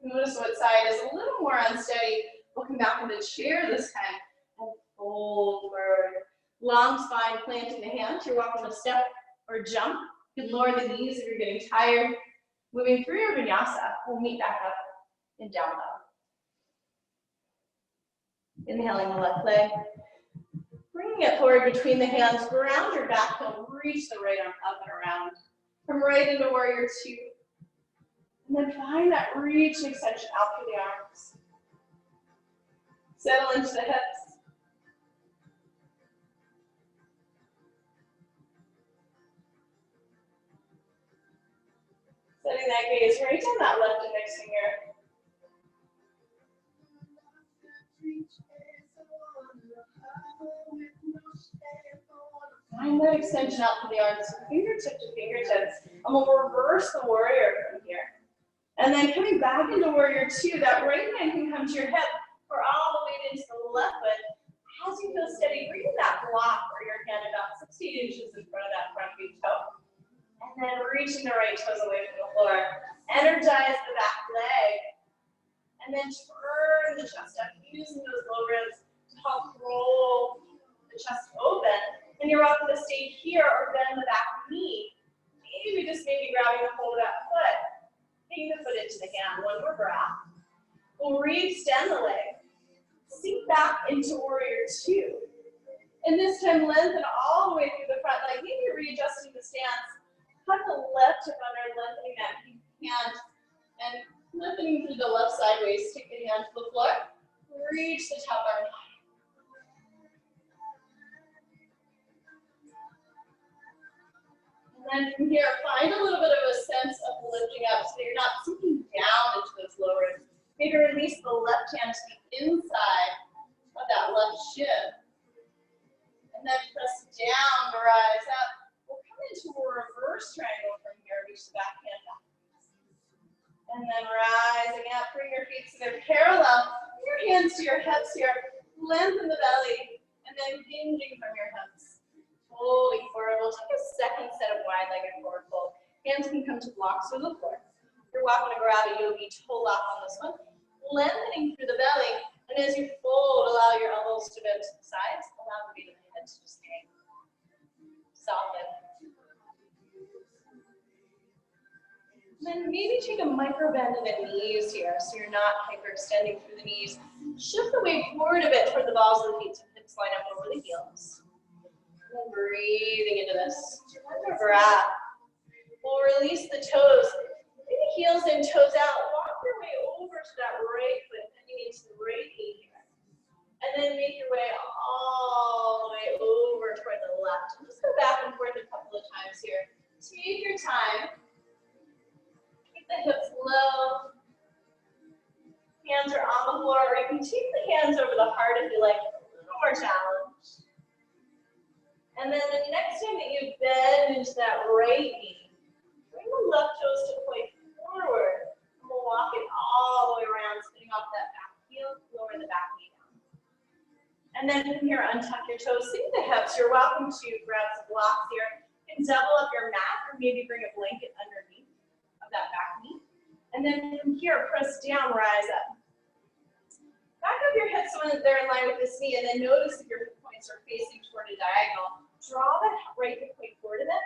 Notice what side is a little more unsteady. We'll come back into chair this time and fold forward. Long spine, planting the hands. You're welcome to step or jump. You can lower the knees if you're getting tired. Moving through your vinyasa, we'll meet back up in down dog. Inhaling the left leg. Bringing it forward between the hands, ground your back heel, reach the right arm up and around. Come right into warrior 2. And then find that reach and extension out through the arms. Settle into the hips. Setting that gaze right down that left index finger. Find that extension out to the arms, fingertip to fingertips, and we'll reverse the warrior from here. And then coming back into warrior 2, that right hand can come to your hip, or all the way into the left foot. As you feel steady, bring that block or your hand about 16 inches in front of that front big toe. And then reaching the right toes away from the floor. Energize the back leg. And then turn the chest up, using those low ribs to help roll the chest open. And you're welcome to stay here or bend the back knee. Maybe just grabbing the hold of that foot. Taking the foot into the hand. 1 more breath. We'll re-extend the leg. Sink back into warrior 2. And this time lengthen all the way through the front leg. Maybe readjusting the stance. Cut the left hip under, lengthening that hand. And lifting through the left sideways. Take the hand to the floor. Reach the top arm high. And then from here, find a little bit of a sense of lifting up so you're not sinking down into those low ribs. Maybe release the left hand to the inside of that left shin. And then press reverse triangle from here. Reach the back hand up. And then rising up, bring your feet so they're parallel. Bring your hands to your hips here. Lengthen the belly. And then hinging from your hips. Folding forward. We'll take a second set of wide-legged forward fold. Hands can come to blocks or the floor. You're welcome to grab a yogi toe lock on this one. Lengthening through the belly. And as you fold, allow your elbows to bend to the sides. Allow the weight of the head to just hang. Soften. Then maybe take a micro bend in the knees here, so you're not hyperextending through the knees. Shift the weight forward a bit toward the balls of the feet, so hips line up over the heels. And then breathing into this. One more breath. We'll release the toes. Bring the heels in, toes out. Walk your way over to that right foot, bending into the right knee here. And then make your way all the way over toward the left. And just go back and forth a couple of times here. Take your time. Keep the hips low. Hands are on the floor. Or you can take the hands over the heart if you like. A little more challenge. And then the next time that you bend into that right knee, bring the left toes to point forward. And we'll walk it all the way around, spinning off that back heel, lower the back knee down. And then from here, untuck your toes, sink the hips. You're welcome to grab some blocks here. You can double up your mat or maybe bring a blanket underneath of that back knee. And then from here, press down, rise up. Back up your hips so that they're in line with this knee, and then notice if your hip points are facing toward a diagonal. Draw the right hip point forward a bit.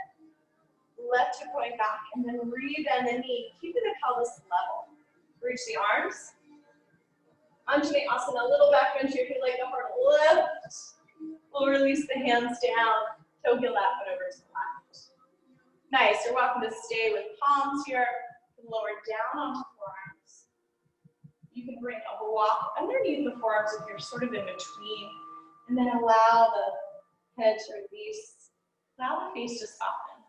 Left hip point back, and then rebend the knee, keeping the pelvis level. Reach the arms. Anjali asana, a little back bend here if you'd like the heart lift. We'll release the hands down. Toe heel that foot over to the left. Nice, you're welcome to stay with palms here. Lower down onto forearms. You can bring a block underneath the forearms if you're sort of in between. And then allow the head to release. Allow the face to soften.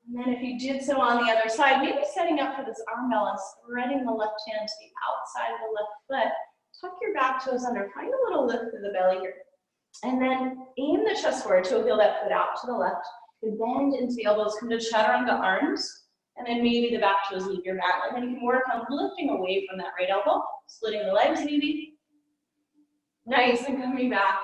And then if you did so on the other side, maybe setting up for this arm balance, spreading the left hand to the outside of the left foot. Tuck your back toes under. Find a little lift through the belly here. And then aim the chest forward. Toe heel that foot out to the left. You bend into the elbows, come to chaturanga arms. And then maybe the back toes leave your mat. And then you can work on lifting away from that right elbow. Splitting the legs maybe. Nice, and coming back.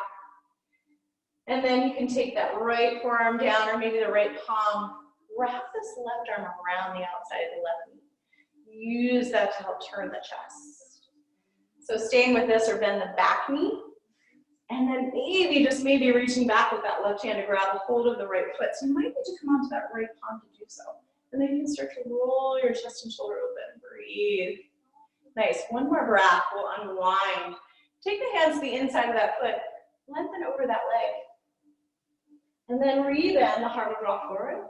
And then you can take that right forearm down or maybe the right palm. Wrap this left arm around the outside of the left knee. Use that to help turn the chest. So staying with this, or bend the back knee. And then maybe, just maybe reaching back with that left hand to grab a hold of the right foot. So you might need to come onto that right palm to do so. And then you can start to roll your chest and shoulder open. Breathe. Nice. One more breath. We'll unwind. Take the hands to the inside of that foot. Lengthen over that leg. And then rebend the heart will rock forward.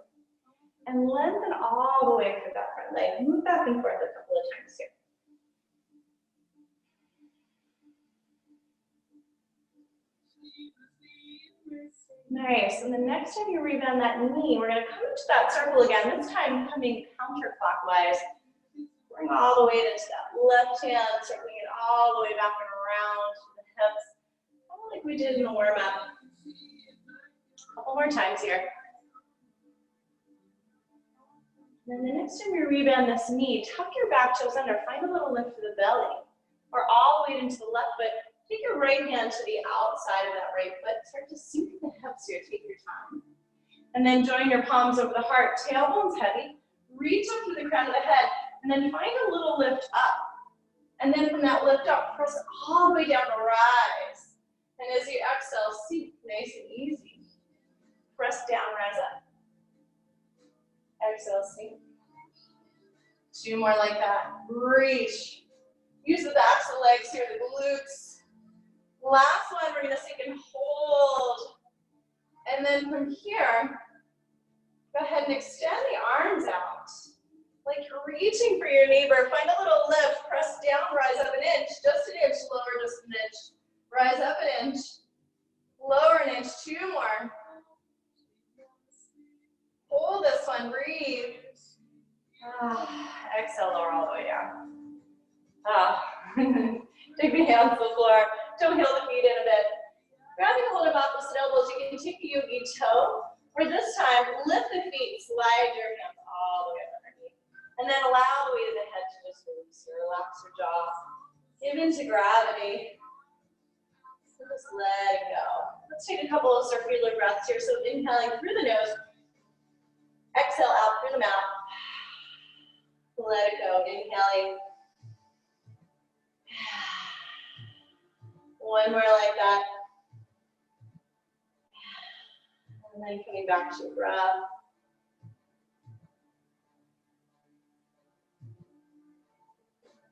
And lengthen all the way through that front leg. Move back and forth a couple of times here. Nice. And the next time you rebend that knee, we're going to come into that circle again, this time coming counterclockwise. Bring all the weight into that left hand, circling it all the way back and around to the hips. Kind of like we did in the warm-up. A couple more times here. And then the next time you rebend this knee, tuck your back toes under, find a little lift to the belly, or all the way into the left foot. Take your right hand to the outside of that right foot. Start to sink the hips here. Take your time. And then join your palms over the heart. Tailbone's heavy. Reach up to the crown of the head. And then find a little lift up. And then from that lift up, press all the way down to rise. And as you exhale, sink nice and easy. Press down, rise up. Exhale, sink. 2 more like that. Reach. Use the backs of the legs here, the glutes. Last one, we're going to sink and hold. And then from here, go ahead and extend the arms out. Like you're reaching for your neighbor. Find a little lift. Press down, rise up an inch. Just an inch, lower just an inch. Rise up an inch. Lower an inch. 2 more. Hold this one. Breathe. Exhale, lower all the way down. Take the hands to the floor. Toe heel the feet in a bit. Grabbing a hold of opposite elbows, you can take the yogi toe, For this time, lift the feet, slide your hands all the way up underneath. And then allow the weight of the head to just release. Relax your jaw. Give into gravity. So just let it go. Let's take a couple of circular breaths here. So inhaling through the nose. Exhale out through the mouth. Let it go. Inhaling. One more like that. And then coming back to your breath.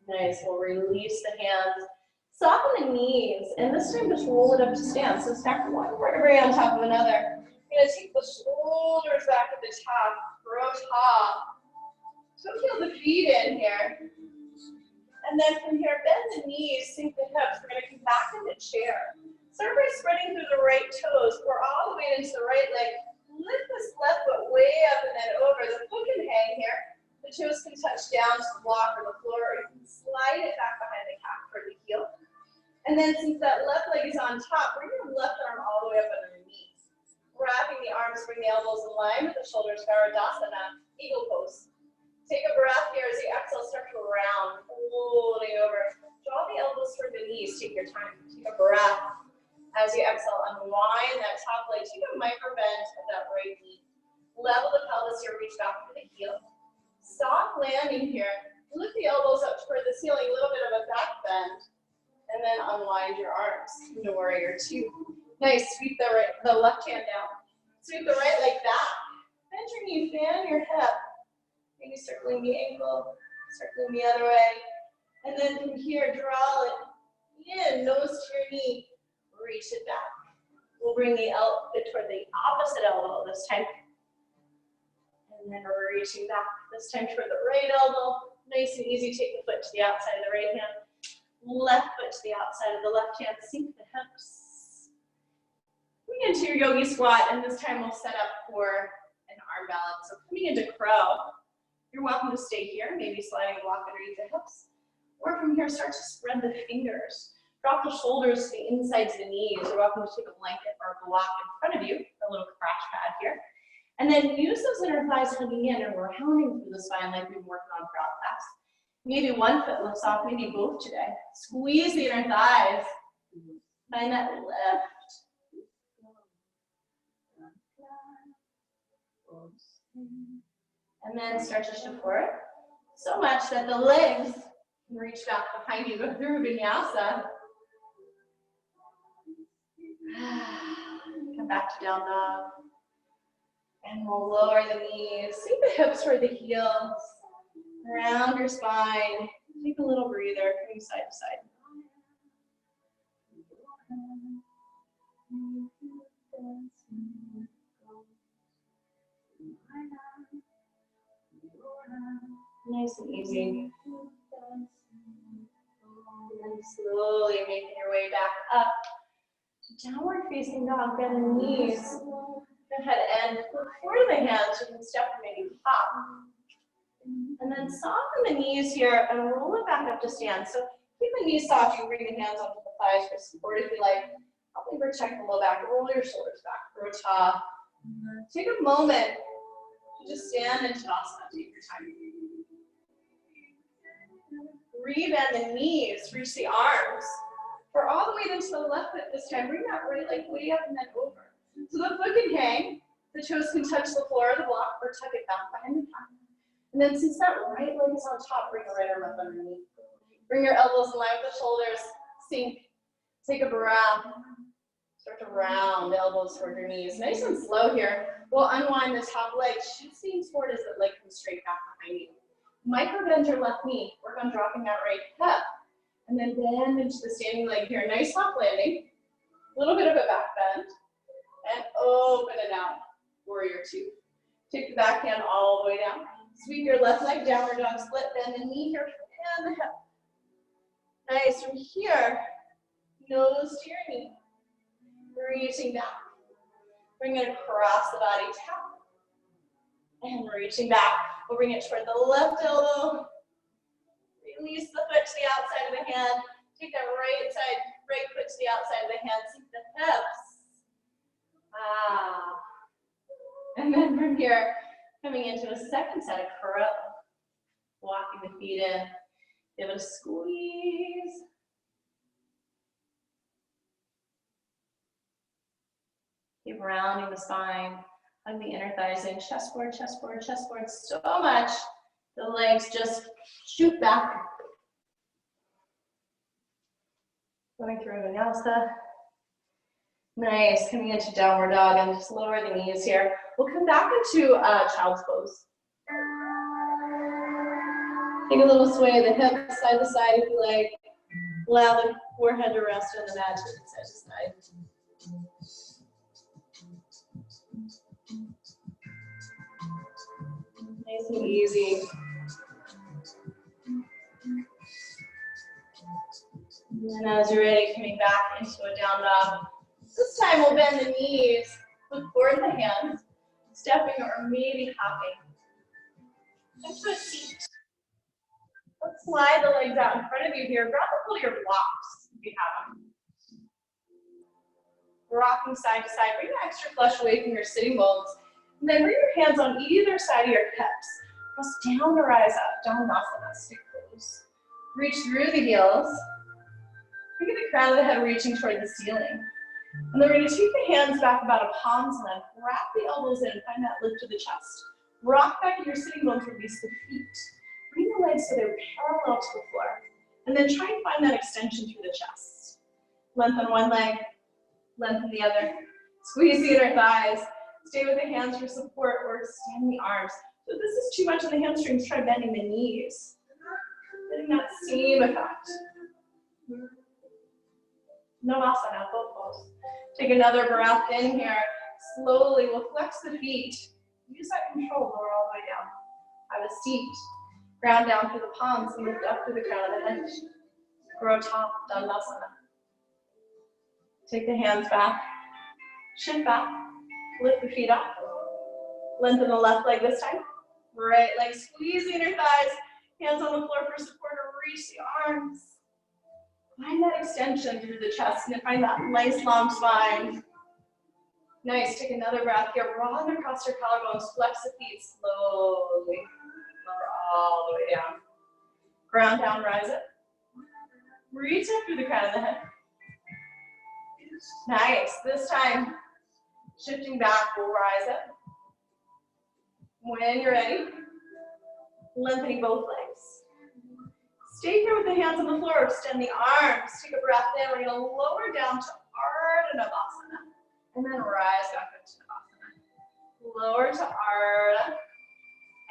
Nice. We'll release the hands. Soften the knees. And this time just roll it up to stand. So stack one vertebrae on top of another. You're going to take the shoulders back at the top. Grow top. So feel the feet in here. And then from here, bend the knees, sink the hips. We're going to come back into chair. Start by spreading through the right toes. Pour all the way into the right leg. Lift this left foot way up and then over. The foot can hang here. The toes can touch down to the block or the floor. Or you can slide it back behind the calf for the heel. And then since that left leg is on top, bring your left arm all the way up underneath. Wrapping the arms, bring the elbows in line with the shoulders. Varadasana, eagle pose. Take a breath here as you exhale, start to round, folding over. Draw the elbows toward the knees, take your time. Take a breath. As you exhale, unwind that top leg. Take a micro bend of that right knee. Level the pelvis here, reach back to the heel. Soft landing here. Lift the elbows up toward the ceiling, a little bit of a back bend. And then unwind your arms into warrior two. Nice, sweep the left hand down. Sweep the right leg back. Bend your knee, fan your hip. Maybe circling the ankle, circling the other way. And then from here, draw it in, nose to your knee. Reach it back. We'll bring the elbow toward the opposite elbow this time. And then we're reaching back, this time toward the right elbow. Nice and easy, take the foot to the outside of the right hand. Left foot to the outside of the left hand. Sink the hips. Coming into your yogi squat, and this time we'll set up for an arm balance. So coming into crow. You're welcome to stay here, maybe sliding a block underneath the hips. Or from here, start to spread the fingers. Drop the shoulders to the insides of the knees. You're welcome to take a blanket or a block in front of you, a little crash pad here. And then use those inner thighs hugging in and rounding through the spine like we've been working on throughout class. Maybe one foot lifts off, maybe both today. Squeeze the inner thighs. Find that lift. And then start to shift forward. So much that the legs can reach back behind you, go through vinyasa. Come back to down dog. And we'll lower the knees. Sink the hips toward the heels. Round your spine. Take a little breather, coming side to side. Nice and easy. And then slowly making your way back up to downward facing dog. Bend the knees. Go ahead and look forward to the hands. You can step or maybe hop. And then soften the knees here and roll it back up to stand. So keep the knees soft. You bring the hands onto the thighs for support if you like. Help me protect the low back. Roll your shoulders back. Grow top. Take a moment to just stand in Tadasana. Take your time. Rebend the knees. Reach the arms. For all the way into the left foot this time. Bring that right leg way up and then over. So the foot can hang. The toes can touch the floor of the block or tuck it back behind the calf. And then since that right leg is on top, bring the right arm up underneath. Bring your elbows in line with the shoulders. Sink. Take a breath. Start to round the elbows toward your knees. Nice and slow here. We'll unwind the top leg. Shifting forward as the leg comes straight back behind you. Micro bend your left knee. Work on dropping that right hip. And then bend into the standing leg here. Nice soft landing. A little bit of a back bend. And open it out. Warrior two. Take the back hand all the way down. Sweep your left leg, downward dog split, bend the knee here and the hip. Nice, from here, nose to your knee. Reaching back. Bring it across the body, tap. And reaching back. We'll bring it toward the left elbow. Release the foot to the outside of the hand. Take that right foot to the outside of the hand. Sink the hips. And then from here, coming into a second set of crow. Walking the feet in. Give it a squeeze. Keep rounding the spine. Hug the inner thighs in. Chest forward, chest forward, chest forward. So much. The legs just shoot back. Going through vinyasa. Nice. Coming into downward dog and just lower the knees here. We'll come back into child's pose. Take a little sway of the hips side to side if you like. Allow the forehead to rest on the mat side to side. Nice and easy. And then as you're ready, coming back into a down dog. This time we'll bend the knees, look forward the hands, stepping or maybe hopping. Into a seat. Let's slide the legs out in front of you here. Grab a hold of your blocks if you have them. Rocking side to side. Bring the extra flesh away from your sitting bones. And then bring your hands on either side of your hips. Press down to rise up. Dhanasana. Stay close. Reach through the heels. Think of the crown of the head reaching toward the ceiling. And then we're going to take the hands back about a palm's length. Wrap the elbows in. Find that lift of the chest. Rock back in your sitting bones. Release the feet. Bring the legs so they're parallel to the floor. And then try and find that extension through the chest. Lengthen one leg, lengthen the other. Squeeze the inner thighs. Stay with the hands for support or extend the arms. So if this is too much on the hamstrings, try bending the knees. Getting that same effect. Navasana, both pose. Take another breath in here. Slowly, we'll flex the feet. Use that control, lower all the way down. Have a seat. Ground down through the palms and lift up through the crown of the head. Grow top, Dhanasana. Take the hands back. Shift back. Lift the feet up. Lengthen the left leg this time. Right leg, squeeze the inner thighs. Hands on the floor for support or reach the arms. Find that extension through the chest and find that nice long spine. Nice, take another breath here. Roll across your collarbones, flex the feet slowly. Lower all the way down. Ground down, rise up. Reach up through the crown of the head. Nice, this time, shifting back, we'll rise up. When you're ready, lengthening both legs. Stay here with the hands on the floor, extend the arms. Take a breath in, we're gonna lower down to Ardha Navasana. And then rise back up to Navasana. Lower to Ardha.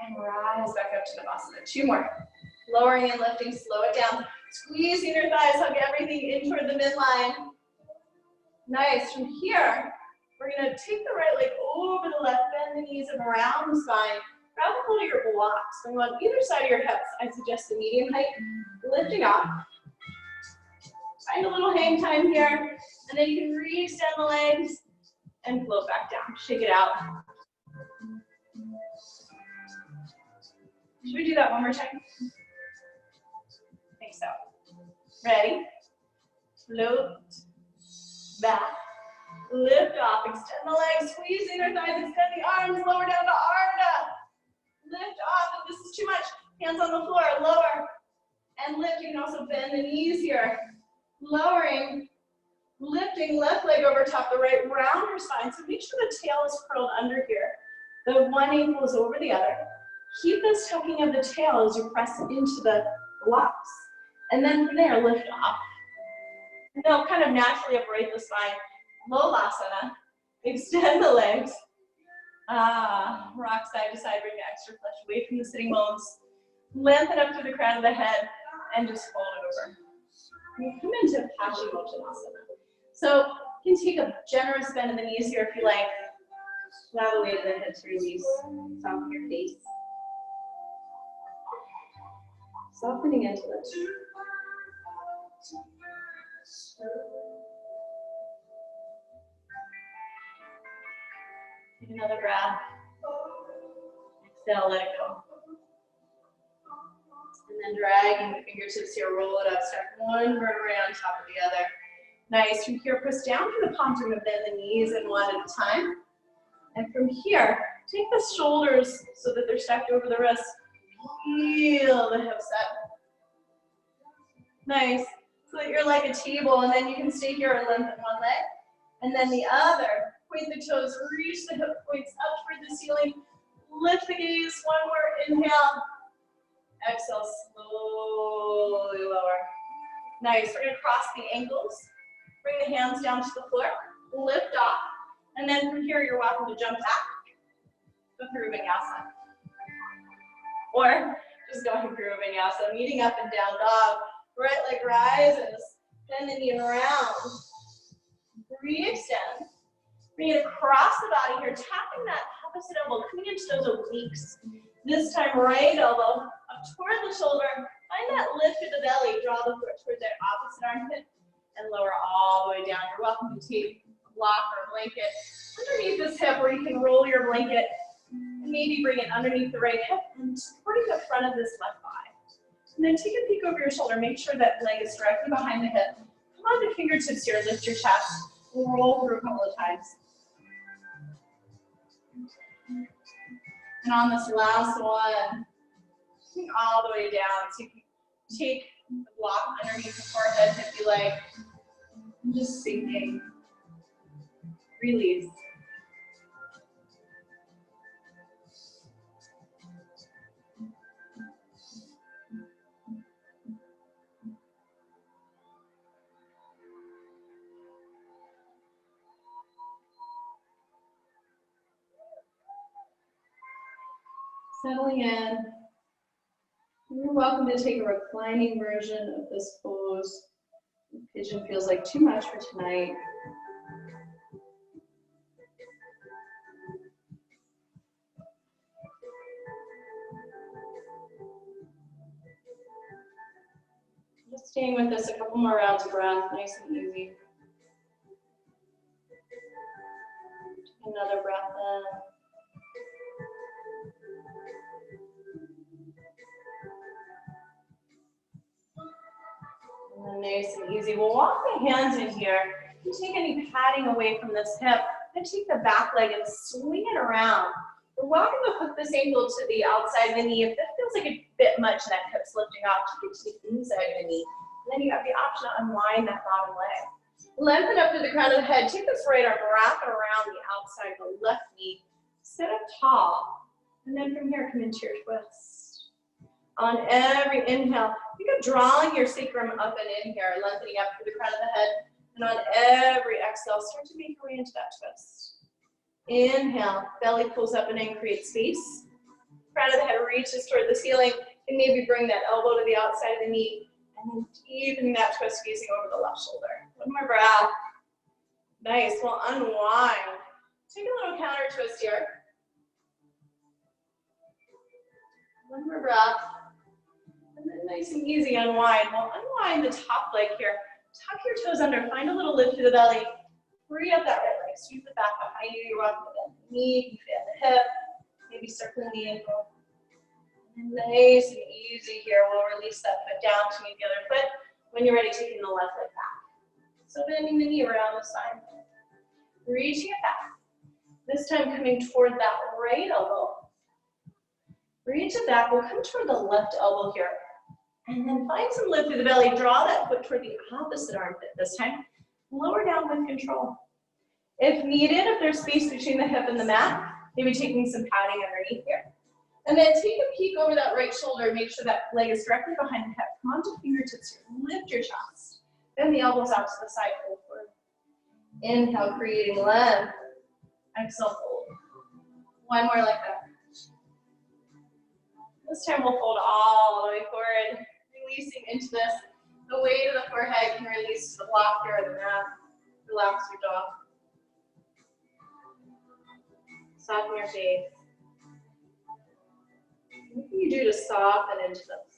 And rise back up to Navasana. Two more. Lowering and lifting, slow it down. Squeeze the inner thighs, hug everything in toward the midline. Nice. From here, we're going to take the right leg over the left, bend the knees and around the spine. Grab a hold of your blocks. Bring on either side of your hips. I suggest the medium height, lifting up. Find a little hang time here. And then you can re-extend the legs and float back down. Shake it out. Should we do that one more time? I think so. Ready? Float, back, lift off, extend the legs, squeeze the inner thighs, extend the arms, lower down to Ardha. Lift off, if this is too much, hands on the floor, lower, and lift. You can also bend the knees here. Lowering, lifting left leg over top the right, round your spine. So make sure the tail is curled under here. The one ankle is over the other. Keep this tucking of the tail as you press into the blocks. And then from there, lift off. And they'll kind of naturally abrade the spine. Lolasana. Extend the legs. Rock side to side, bring the extra flesh away from the sitting bones. Lengthen up to the crown of the head and just fold it over. You come into Paschimottanasana. So you can take a generous bend in the knees here if you like. Allow the weight of the hips release. Soften your face. Softening into it. Take another breath. Exhale, let it go. And then dragging the fingertips here, roll it up. Step one vertebrae on top of the other. Nice. From here, press down through the palms. We're going to bend the knees in one at a time. And from here, Take the shoulders so that they're stacked over the wrists. Feel the hips up. Nice. So that you're like a table, and then you can stay here and lengthen one leg. And then the other. Point the toes, reach the hip points up toward the ceiling. Lift the gaze, one more inhale. Exhale, slowly lower. Nice, we're gonna cross the ankles. Bring the hands down to the floor, lift off. And then from here, you're welcome to jump back. Go through vinyasa. Or just going through vinyasa, meeting up and down dog. Right leg rises, bend the knee around. Re-extend. Bring it across the body here, tapping that opposite elbow, coming into those obliques. This time, right elbow up toward the shoulder. Find that lift of the belly. Draw the foot towards that opposite armpit and lower all the way down. You're welcome to take a block or a blanket underneath this hip, where you can roll your blanket and maybe bring it underneath the right hip and supporting the front of this left thigh. And then take a peek over your shoulder. Make sure that leg is directly behind the hip. Come on to fingertips here. Lift your chest. Roll through a couple of times. And on this last one, all the way down. So you can take the block underneath the forehead if you like. And just sinking. Release. Settling in. You're welcome to take a reclining version of this pose. Pigeon feels like too much for tonight. Just staying with this a couple more rounds of breath, nice and easy. Take another breath in. And nice and easy. We'll walk the hands in here. You take any padding away from this hip, and take the back leg and swing it around. We're welcome to hook this ankle to the outside of the knee. If that feels like a bit much and that hip's lifting off, take it to the inside of the knee. And then you have the option to unwind that bottom leg. Lengthen up to the crown of the head. Take this right arm, wrap it around the outside of the left knee. Sit up tall. And then from here, come into your twist. On every inhale, think of drawing your sacrum up and in here, lengthening up through the crown of the head. And on every exhale, start to make your way into that twist. Inhale, belly pulls up and in, create space. Crown of the head reaches toward the ceiling, and maybe bring that elbow to the outside of the knee, and then deepening that twist, gazing over the left shoulder. One more breath. Nice, we'll unwind. Take a little counter twist here. One more breath. And then nice and easy, unwind. We'll unwind the top leg here. Tuck your toes under, find a little lift to the belly. Free up that right leg, sweep the back behind you. You're welcome to bend the knee, you fan the hip, maybe circling the ankle. And nice and easy here. We'll release that foot down to meet the other foot. When you're ready, taking the left leg back. So bending the knee around the spine. Reaching it back. This time coming toward that right elbow. Reach it back. We'll come toward the left elbow here. And then find some lift through the belly. Draw that foot toward the opposite armpit this time. Lower down with control. If needed, if there's space between the hip and the mat, maybe taking some padding underneath here. And then take a peek over that right shoulder. Make sure that leg is directly behind the hip. Come onto fingertips here. Lift your chest. Bend the elbows out to the side. Pull forward. Inhale, creating length. Exhale, fold. One more like that. This time we'll fold all the way forward. Releasing into this. The weight of the forehead can release to the block here or the mat. Relax your jaw. Soften your face. What can you do to soften into this?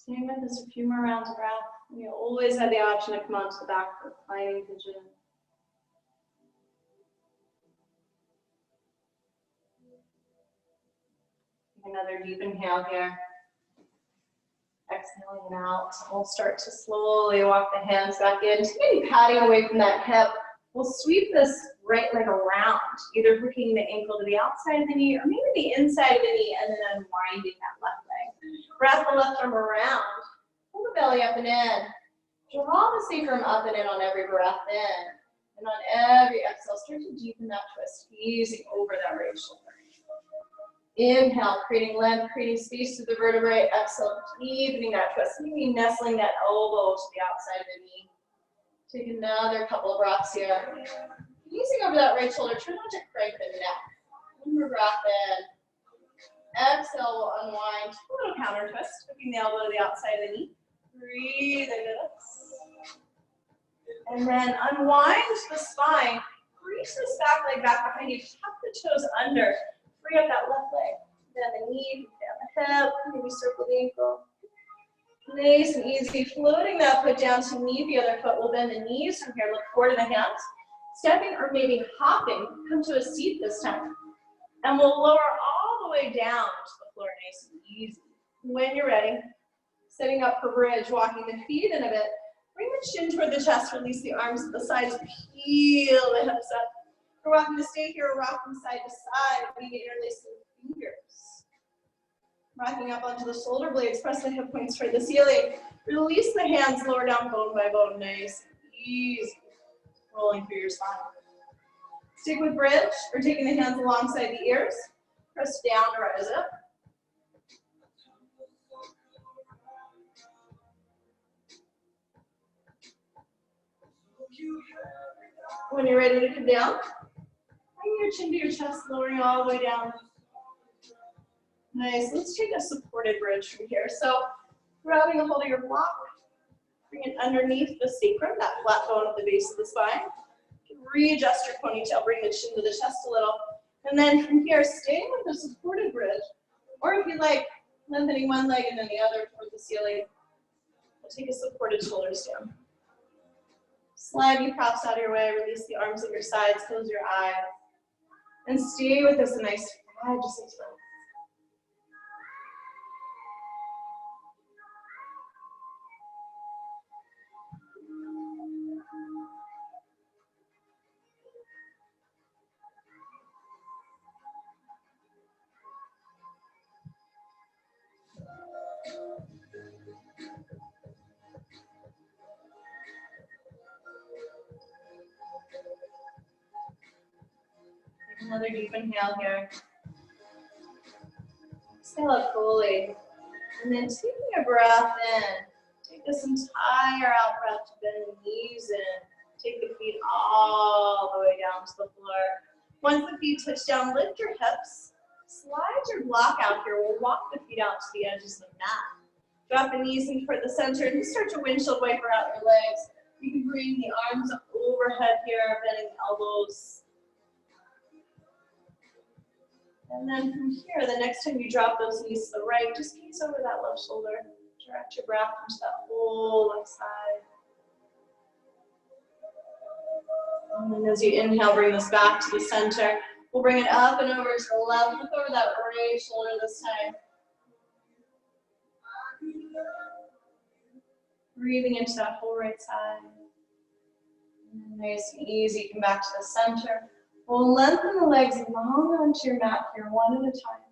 Staying with this a few more rounds of breath. You always have the option to come onto the back for climbing pigeon. Another deep inhale here. Exhaling out. We'll start to slowly walk the hands back in. So maybe patting away from that hip. We'll sweep this right leg around, either hooking the ankle to the outside of the knee or maybe the inside of the knee and then unwinding that left leg. Wrap the left arm around. Pull the belly up and in. Draw the sacrum up and in on every breath in. And on every exhale, start to deepen that twist, easing over that right shoulder. Inhale, creating length, creating space through the vertebrae. Exhale, deepening that twist, maybe nestling that elbow to the outside of the knee. Take another couple of breaths here. Easing over that right shoulder, try not to crank the neck. One more breath in. Exhale, we'll unwind. A little counter twist, hooking the elbow to the outside of the knee. Breathe into this. And then unwind the spine. Reach this back leg back behind you. Tuck the toes under. Free up that left leg. Bend the knee, down the hip, maybe circle the ankle. Nice and easy. Floating that foot down to meet the other foot. We'll bend the knees from here. Look forward to the hands. Stepping or maybe hopping. Come to a seat this time. And we'll lower all the way down to the floor, nice and easy. When you're ready, setting up for bridge, walking the feet in a bit. Bring the chin toward the chest, release the arms to the sides, peel the hips up. We're welcome to stay here, rocking side to side, maybe interlacing the fingers. Rocking up onto the shoulder blades, press the hip points toward the ceiling. Release the hands, lower down bone by bone, nice and easy. Rolling through your spine. Stick with bridge, or taking the hands alongside the ears. Press down to rise up. When you're ready to come down, bring your chin to your chest, lowering all the way down. Nice. Let's take a supported bridge from here. So, grabbing a hold of your block, bring it underneath the sacrum, that flat bone at the base of the spine. Readjust your ponytail, bring the chin to the chest a little. And then from here, stay with the supported bridge. Or if you like, lengthening one leg and then the other toward the ceiling. We'll take a supported shoulders down. Slide your props out of your way, release the arms at your sides, close your eyes. And stay with us a nice 5 to 6 minutes. Another deep inhale here. Exhale out fully. And then taking a breath in. Take this entire out breath to bend the knees in. Take the feet all the way down to the floor. Once the feet touch down, lift your hips. Slide your block out here. We'll walk the feet out to the edges of the mat. Drop the knees in toward the center and start to windshield wiper out your legs. You can bring the arms up overhead here, bending the elbows. And then from here, the next time you drop those knees to the right, just gaze over that left shoulder. Direct your breath into that whole left side. And then as you inhale, bring this back to the center. We'll bring it up and over to the left. Look over that right shoulder this time. Breathing into that whole right side. Nice and easy, come back to the center. We'll lengthen the legs long onto your mat here, one at a time.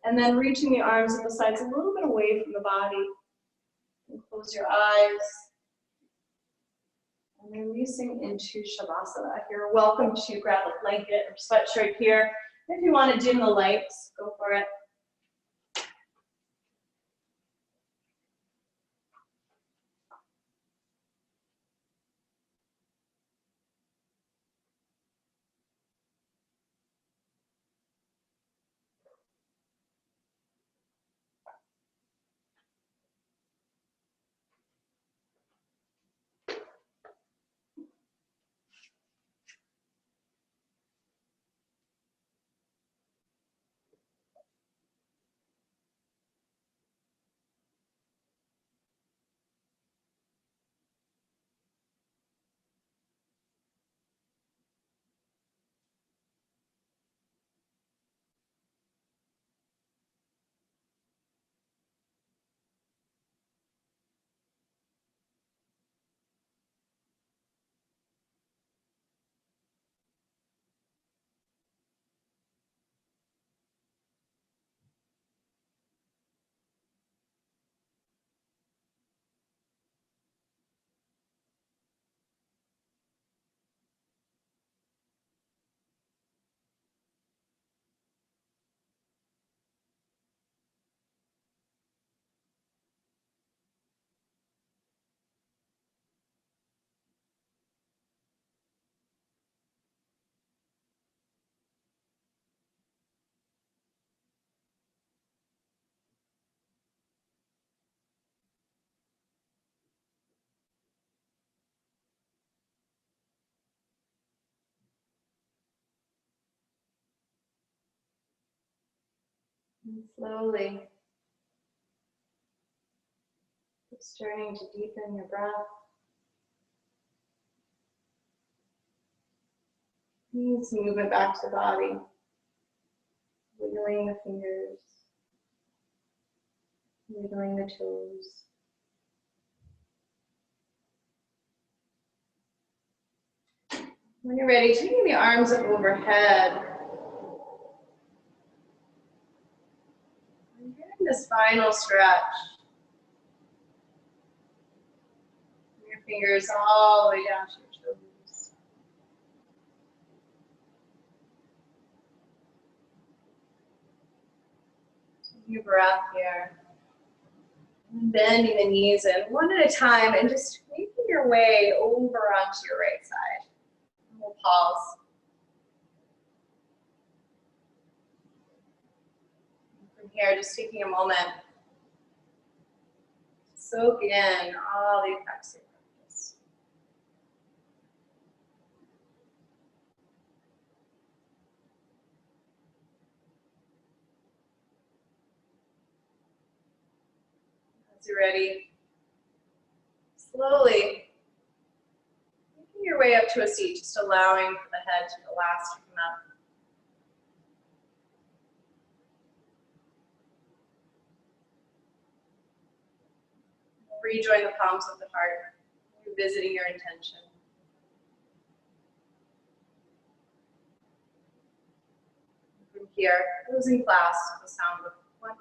And then reaching the arms at the sides a little bit away from the body. And close your eyes. And releasing into Shavasana. You're welcome to grab a blanket or sweatshirt here. If you want to dim the lights, go for it. And slowly starting to deepen your breath. Need some movement back to the body. Wiggling the fingers. Wiggling the toes. When you're ready, taking the arms up overhead. And getting this final stretch. Your fingers all the way down to your toes. Taking your breath here. And bending the knees in one at a time and just making your way over onto your right side. We'll pause. From here, just taking a moment to soak in all the effects of your practice. As you're ready, slowly making your way up to a seat, just allowing for the head to relax to come up. Rejoin the palms of the heart, revisiting your intention. From here, closing class with the sound of one.